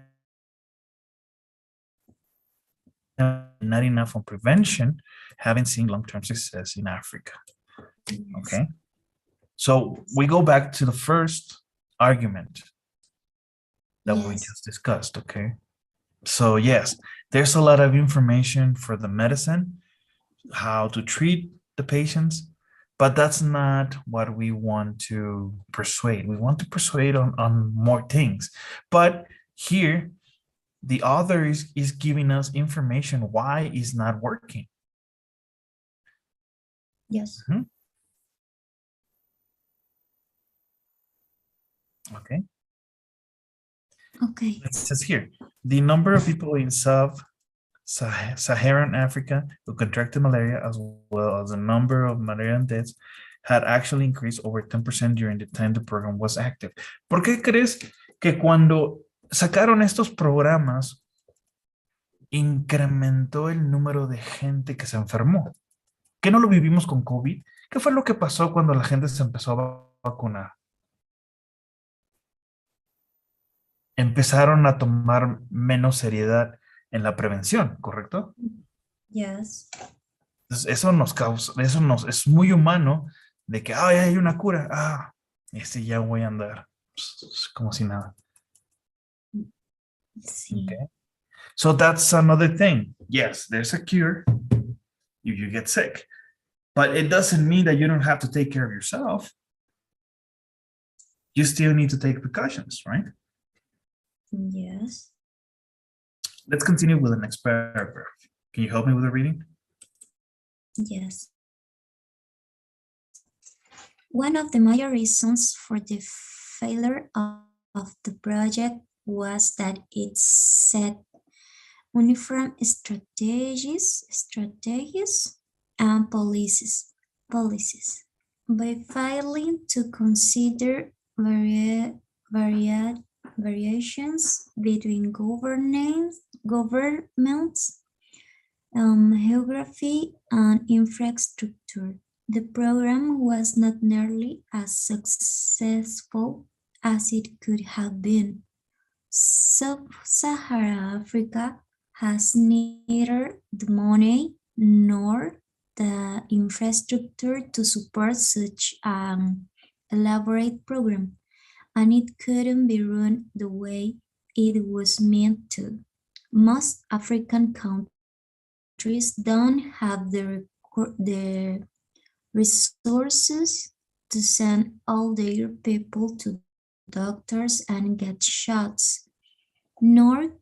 Speaker 1: not enough on prevention, haven't seen long-term success in Africa. Okay. So we go back to the first argument that we just discussed, okay? So yes, there's a lot of information for the medicine, how to treat the patients, but that's not what we want to persuade. We want to persuade on more things. But here, the author is giving us information why it's not working.
Speaker 2: Yes.
Speaker 1: Okay.
Speaker 2: Okay.
Speaker 1: It says here, the number of people in Saharan Africa who contracted malaria, as well as the number of malaria deaths, had actually increased over 10% during the time the program was active. ¿Por qué crees que cuando sacaron estos programas incrementó el número de gente que se enfermó? ¿Qué no lo vivimos con COVID? ¿Qué fue lo que pasó cuando la gente se empezó a vacunar? Empezaron a tomar menos seriedad en la prevención, ¿correcto?
Speaker 2: Yes.
Speaker 1: Entonces, eso nos causa, es muy humano de que, ay, hay una cura, ya voy a andar como si nada.
Speaker 2: Sí.
Speaker 1: Okay. So that's another thing. Yes, there's a cure if you get sick, but it doesn't mean that you don't have to take care of yourself. You still need to take precautions, right?
Speaker 2: Yes.
Speaker 1: Let's continue with the next paragraph. Can you help me with the reading?
Speaker 2: Yes. One of the major reasons for the failure of the project was that it set uniform strategies and policies by failing to consider variations between governments, geography, and infrastructure. The program was not nearly as successful as it could have been. Sub-Saharan Africa has neither the money nor the infrastructure to support such an elaborate program, and it couldn't be run the way it was meant to. Most African countries don't have the resources to send all their people to doctors and get shots, nor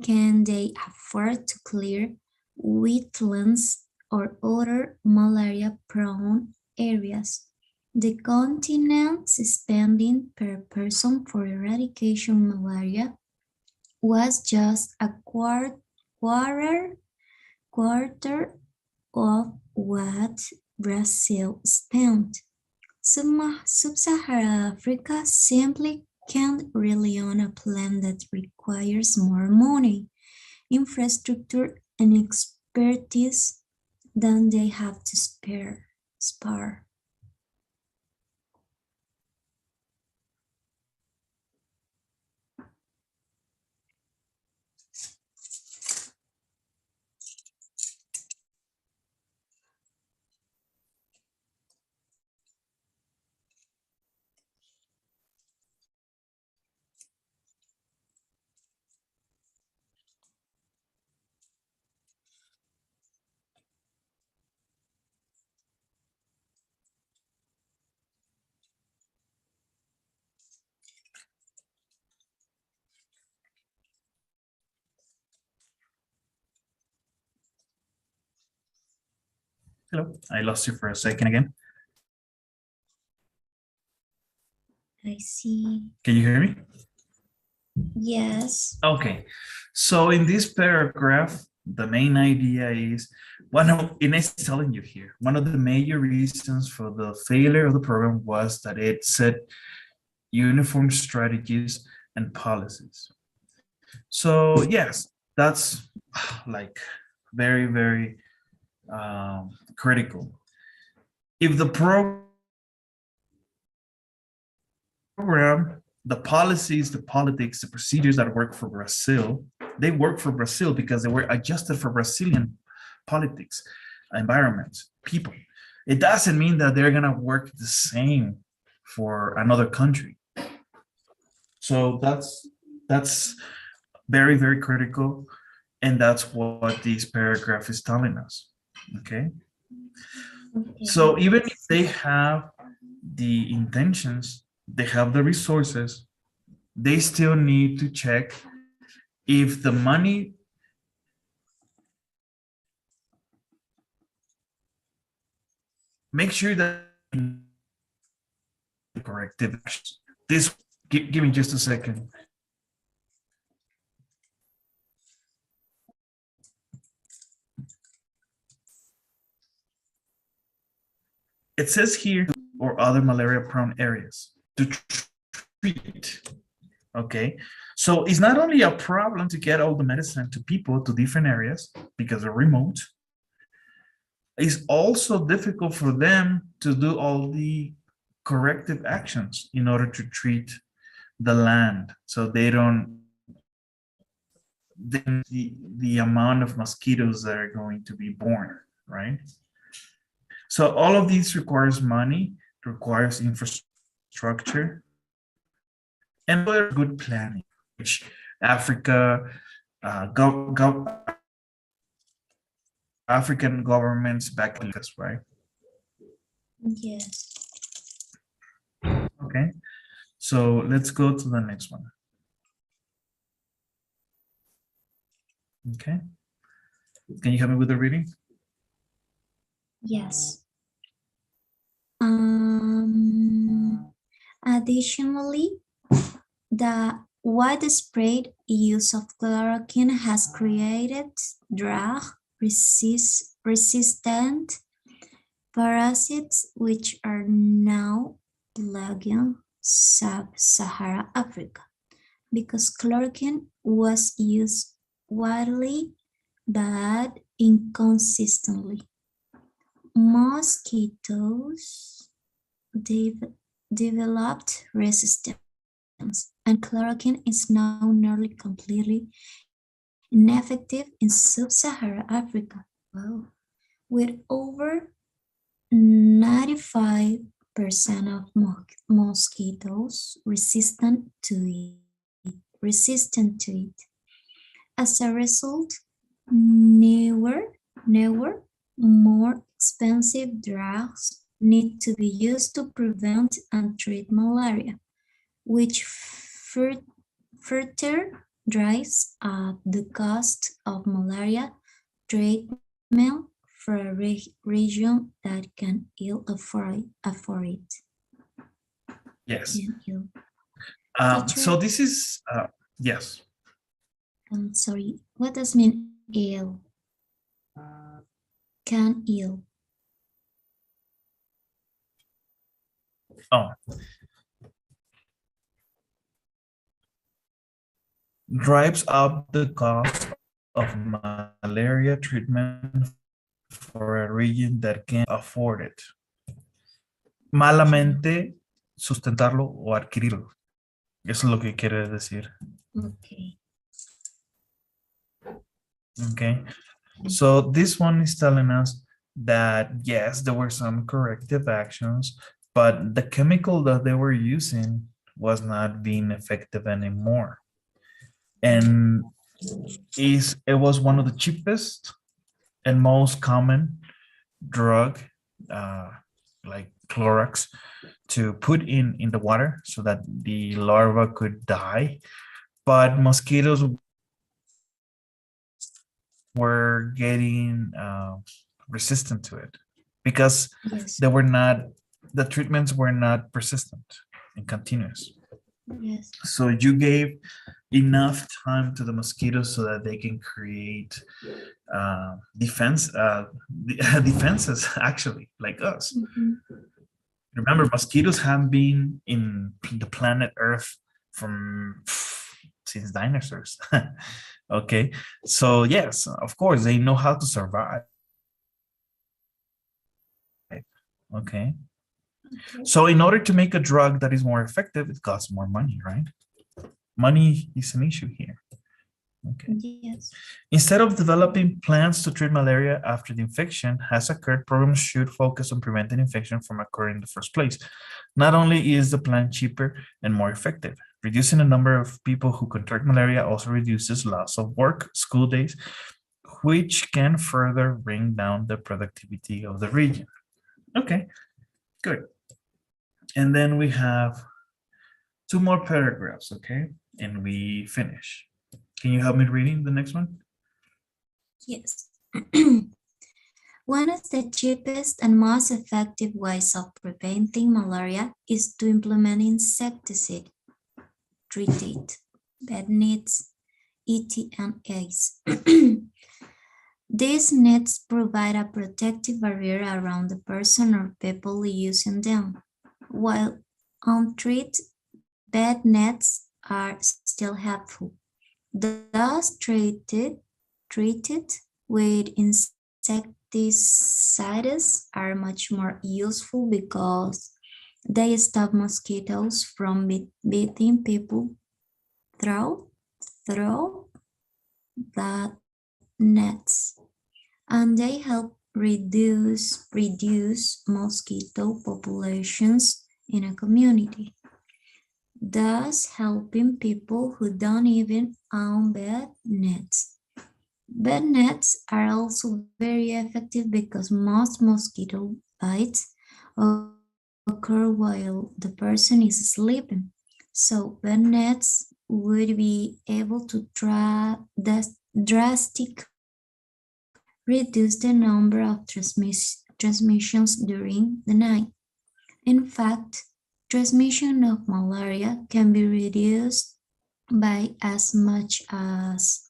Speaker 2: can they afford to clear wetlands or other malaria-prone areas. The continent's spending per person for eradication malaria was just a quarter of what Brazil spent. Sub-Saharan Africa simply can't rely on a plan that requires more money, infrastructure, and expertise than they have to spare.
Speaker 1: Hello, I lost you for a second again.
Speaker 2: I see.
Speaker 1: Can you hear me?
Speaker 2: Yes.
Speaker 1: Okay, so in this paragraph, the main idea is, and it's telling you here, one of the major reasons for the failure of the program was that it set uniform strategies and policies. So yes, that's like very, very critical. If the program, the policies, the politics, the procedures that work for Brazil, they work for Brazil because they were adjusted for Brazilian politics, environment, people. It doesn't mean that they're gonna work the same for another country. So that's very, very critical. And that's what this paragraph is telling us, okay? So even if they have the intentions, they have the resources, they still need to check if the money make sure that corrective actions. This give me just a second. It says here, or other malaria-prone areas to treat. Okay, so it's not only a problem to get all the medicine to people to different areas because they're remote. It's also difficult for them to do all the corrective actions in order to treat the land, so they don't the amount of mosquitoes that are going to be born, right? So all of these requires money, requires infrastructure, and good planning, which Africa, African governments back in us, right?
Speaker 2: Yes.
Speaker 1: Okay, so let's go to the next one. Okay, can you help me with the reading?
Speaker 2: Yes. Additionally, the widespread use of chloroquine has created drug-resistant parasites which are now plaguing sub-Saharan Africa because chloroquine was used widely but inconsistently. Mosquitoes developed resistance, and chloroquine is now nearly completely ineffective in sub-Saharan Africa. Wow. With over 95% of mosquitoes resistant to it. As a result, newer, more expensive drugs need to be used to prevent and treat malaria, which further drives up the cost of malaria treatment for a region that can ill afford it.
Speaker 1: Yes.
Speaker 2: Teacher,
Speaker 1: So this is, yes.
Speaker 2: I'm sorry, what does mean ill? Can ill.
Speaker 1: Oh. Drives up the cost of malaria treatment for a region that can't afford it. Malamente sustentarlo o adquirirlo. Eso es lo que quiere decir.
Speaker 2: Okay.
Speaker 1: Okay. So this one is telling us that yes, there were some corrective actions, but the chemical that they were using was not being effective anymore. And it was one of the cheapest and most common drug, like Clorox, to put in the water so that the larva could die. But mosquitoes were getting resistant to it because
Speaker 2: Yes.
Speaker 1: the treatments were not persistent and continuous.
Speaker 2: Yes.
Speaker 1: So you gave enough time to the mosquitoes so that they can create defenses actually, like us. Remember, mosquitoes have been in the planet Earth since dinosaurs. Okay, so yes, of course, they know how to survive. Okay, so in order to make a drug that is more effective, it costs more money, right? Money is an issue here. Okay.
Speaker 2: Yes.
Speaker 1: Instead of developing plans to treat malaria after the infection has occurred, programs should focus on preventing infection from occurring in the first place. Not only is the plan cheaper and more effective, reducing the number of people who contract malaria also reduces loss of work, school days, which can further bring down the productivity of the region. Okay, good. And then we have 2 more paragraphs, okay? And we finish. Can you help me reading the next one?
Speaker 2: Yes. One of the cheapest and most effective ways of preventing malaria is to implement insecticide treated bed nets, ET and eggs. These nets provide a protective barrier around the person or people using them, while untreated bed nets are still helpful. Thus, treated with insecticides are much more useful because they stop mosquitoes from biting people through the nets, and they help reduce mosquito populations in a community, thus helping people who don't even own bed nets. Bed nets are also very effective because most mosquito bites occur while the person is sleeping. So bed nets would be able to drastically reduce the number of transmissions during the night. In fact, transmission of malaria can be reduced by as much as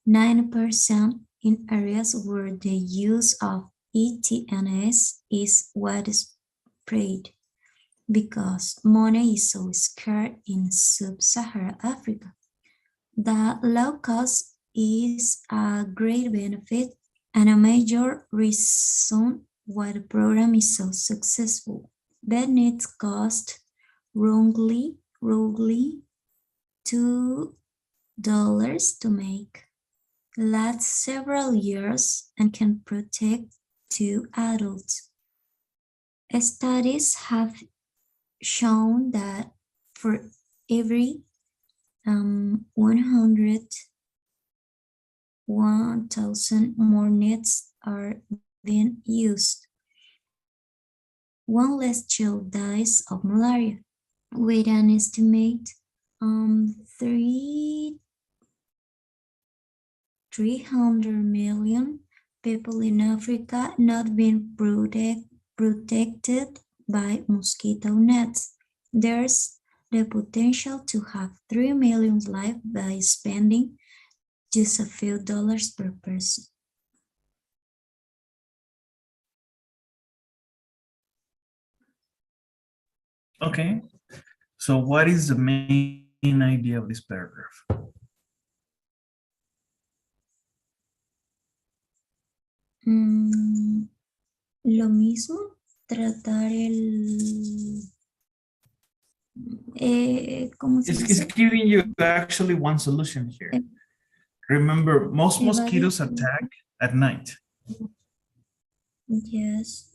Speaker 2: 9% in areas where the use of ETNS is widespread because money is so scarce in sub-Saharan Africa. The low cost is a great benefit and a major reason why the program is so successful. Bed nets cost roughly $2 to make, last several years, and can protect 2 adults. Studies have shown that for every 1,000 more nets are being used, one less child dies of malaria, with an estimate 300 million people in Africa not being protected by mosquito nets. There's the potential to have 3 million lives by spending just a few dollars per person.
Speaker 1: Okay, so what is the main idea of this paragraph?
Speaker 2: Lo mismo, tratar el... ¿cómo se
Speaker 1: It's
Speaker 2: dice?
Speaker 1: giving you actually one solution here. Remember, most mosquitoes attack at night.
Speaker 2: Yes.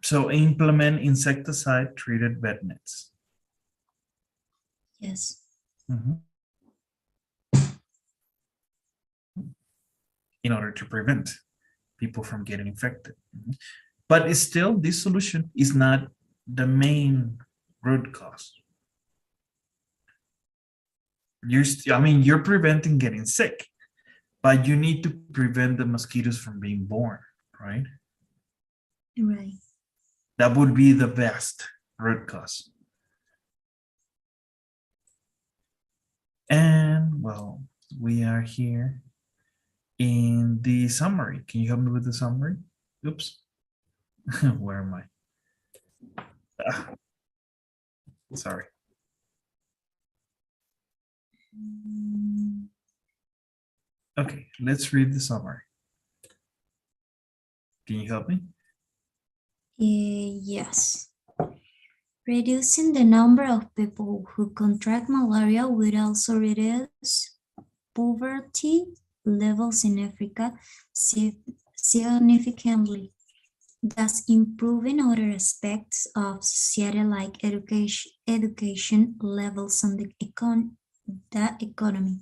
Speaker 1: So implement insecticide-treated bed nets.
Speaker 2: Yes.
Speaker 1: In order to prevent people from getting infected. But still, this solution is not the main root cause. You're preventing getting sick, but you need to prevent the mosquitoes from being born, right?
Speaker 2: Right.
Speaker 1: That would be the best root cause. And well, we are here in the summary. Can you help me with the summary? Oops. Where am I? Sorry. Okay, let's read the summary. Can you help me?
Speaker 2: Yes. Reducing the number of people who contract malaria would also reduce poverty levels in Africa significantly, thus improving other aspects of society like education levels and the economy.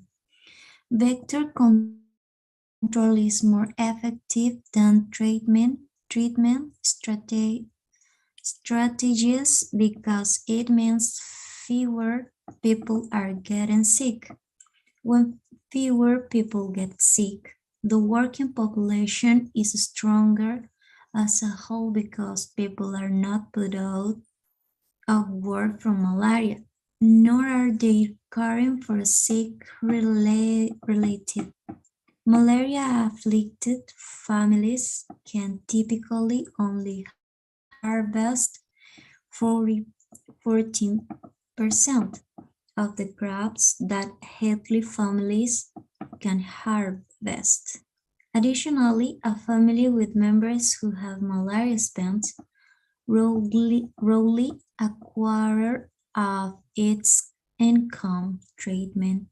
Speaker 2: Vector control is more effective than treatment strategies because it means fewer people are getting sick. When fewer people get sick, the working population is stronger as a whole because people are not put out of work from malaria, nor are they caring for sick relative. Malaria-afflicted families can typically only harvest 14% of the crops that healthy families can harvest. Additionally, a family with members who have malaria spends roughly a quarter of its income treatment,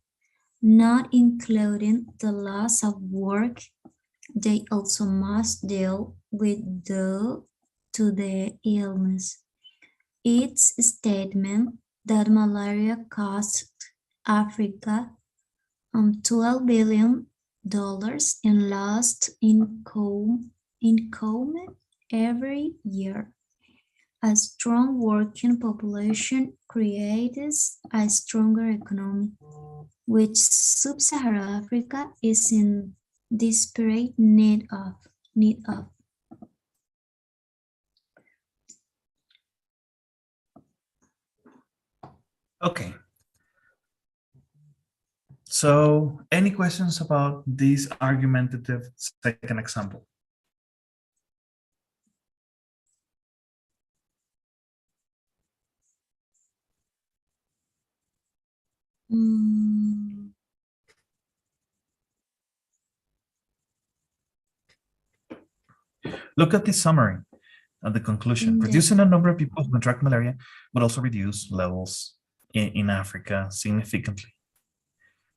Speaker 2: not including the loss of work they also must deal with due to the illness. Its statement that malaria cost Africa $12 billion in lost income every year. A strong working population creates a stronger economy, which Sub-Saharan Africa is in desperate need of.
Speaker 1: Okay. So any questions about this argumentative second example?
Speaker 2: Mm,
Speaker 1: Look at this summary and the conclusion.
Speaker 2: in the
Speaker 1: Reducing the number of people who contract malaria would also reduce levels in Africa significantly.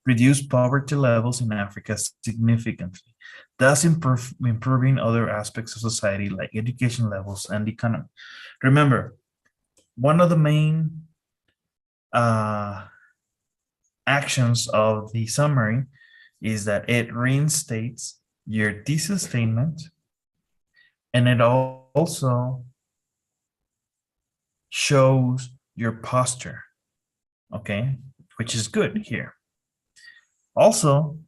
Speaker 1: Reduce poverty levels in Africa significantly, thus improving other aspects of society like education levels and the economy. Remember, one of the main actions of the summary is that it reinstates your thesis statement, and it also shows your posture, okay, which is good here. Also,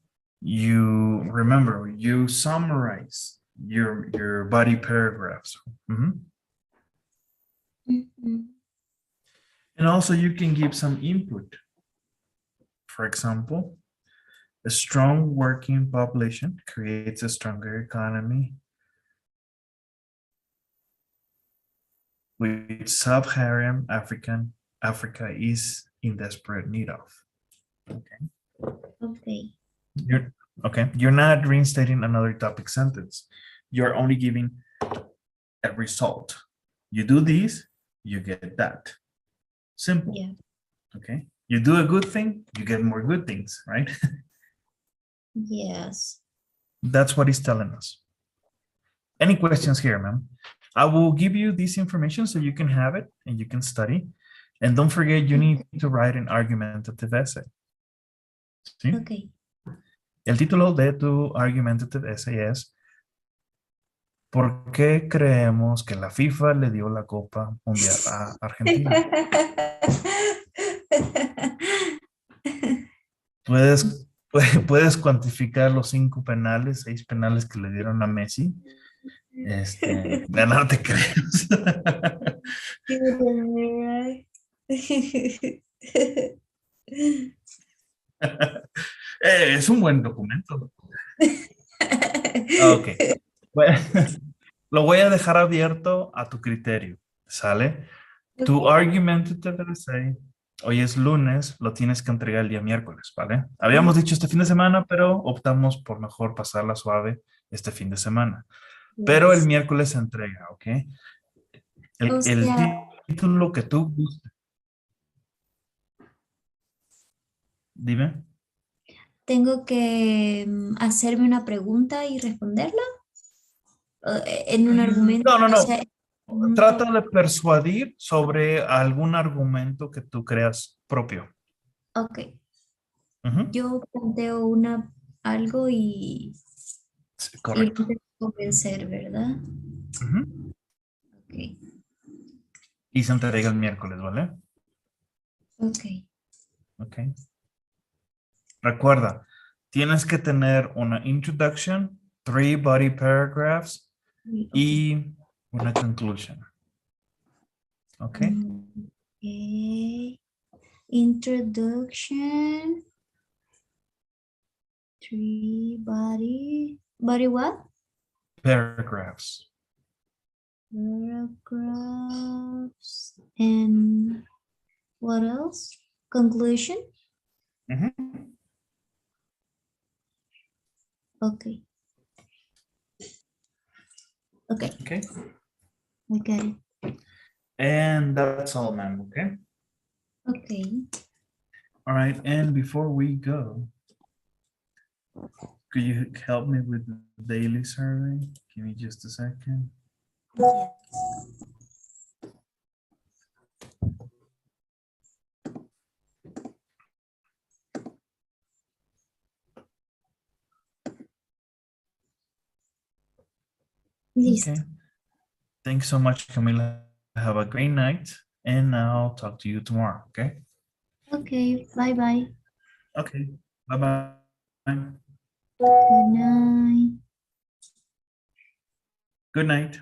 Speaker 1: you remember, you summarize your body paragraphs.
Speaker 2: Mhm.
Speaker 1: And also you can give some input. For example, a strong working population creates a stronger economy, which sub-Saharan Africa is in desperate need of. Okay.
Speaker 2: Okay.
Speaker 1: You're not reinstating another topic sentence. You're only giving a result. You do this, you get that. Simple.
Speaker 2: Yeah.
Speaker 1: Okay. You do a good thing, you get more good things, right?
Speaker 2: Yes.
Speaker 1: That's what he's telling us. Any questions here, ma'am? I will give you this information so you can have it and you can study. And don't forget, you need to write an argumentative essay. ¿Sí?
Speaker 2: Okay.
Speaker 1: El título de tu argumentative essay es ¿por qué creemos que la FIFA le dio la Copa Mundial a Argentina? Puedes cuantificar los 5 penales, 6 penales que le dieron a Messi. No te crees. Es un buen documento. Ok. Bueno, lo voy a dejar abierto a tu criterio, ¿sale? Tu argumentative essay, hoy es lunes, lo tienes que entregar el día miércoles, ¿vale? Habíamos dicho este fin de semana, pero optamos por mejor pasarla suave este fin de semana. Pero el
Speaker 2: Yes.
Speaker 1: miércoles se entrega, ¿ok?
Speaker 2: O
Speaker 1: El
Speaker 2: sea,
Speaker 1: título que tú gustes. Dime.
Speaker 2: tengo que hacerme una pregunta y responderla en un argumento.
Speaker 1: No, no,
Speaker 2: O
Speaker 1: no.
Speaker 2: sea,
Speaker 1: Trata de persuadir sobre algún argumento que tú creas propio.
Speaker 2: ok.
Speaker 1: Ujú.
Speaker 2: Yo planteo algo y
Speaker 1: Sí,
Speaker 2: lo
Speaker 1: correcto.
Speaker 2: intento convencer, ¿verdad?
Speaker 1: Ujú.
Speaker 2: Ok.
Speaker 1: Y se entrega el miércoles, ¿vale?
Speaker 2: Ok.
Speaker 1: Ok. Recuerda, tienes que tener una introduction, 3 body paragraphs
Speaker 2: Ok.
Speaker 1: y una conclusion. Ok.
Speaker 2: Okay. Introduction. 3 body what?
Speaker 1: Paragraphs.
Speaker 2: Paragraphs. And what else? Conclusion?
Speaker 1: Mhm.
Speaker 2: Okay. Okay,
Speaker 1: Okay.
Speaker 2: I got it.
Speaker 1: And that's all, ma'am. Okay.
Speaker 2: Okay.
Speaker 1: All right. And before we go, could you help me with the daily survey? Give me just a second.
Speaker 2: Yes.
Speaker 1: Okay.
Speaker 2: Listo.
Speaker 1: Thanks so much, Camila. Have a great night, and I'll talk to you tomorrow. Okay.
Speaker 2: Okay, bye-bye.
Speaker 1: Okay. Bye-bye.
Speaker 2: Good night.
Speaker 1: Good night.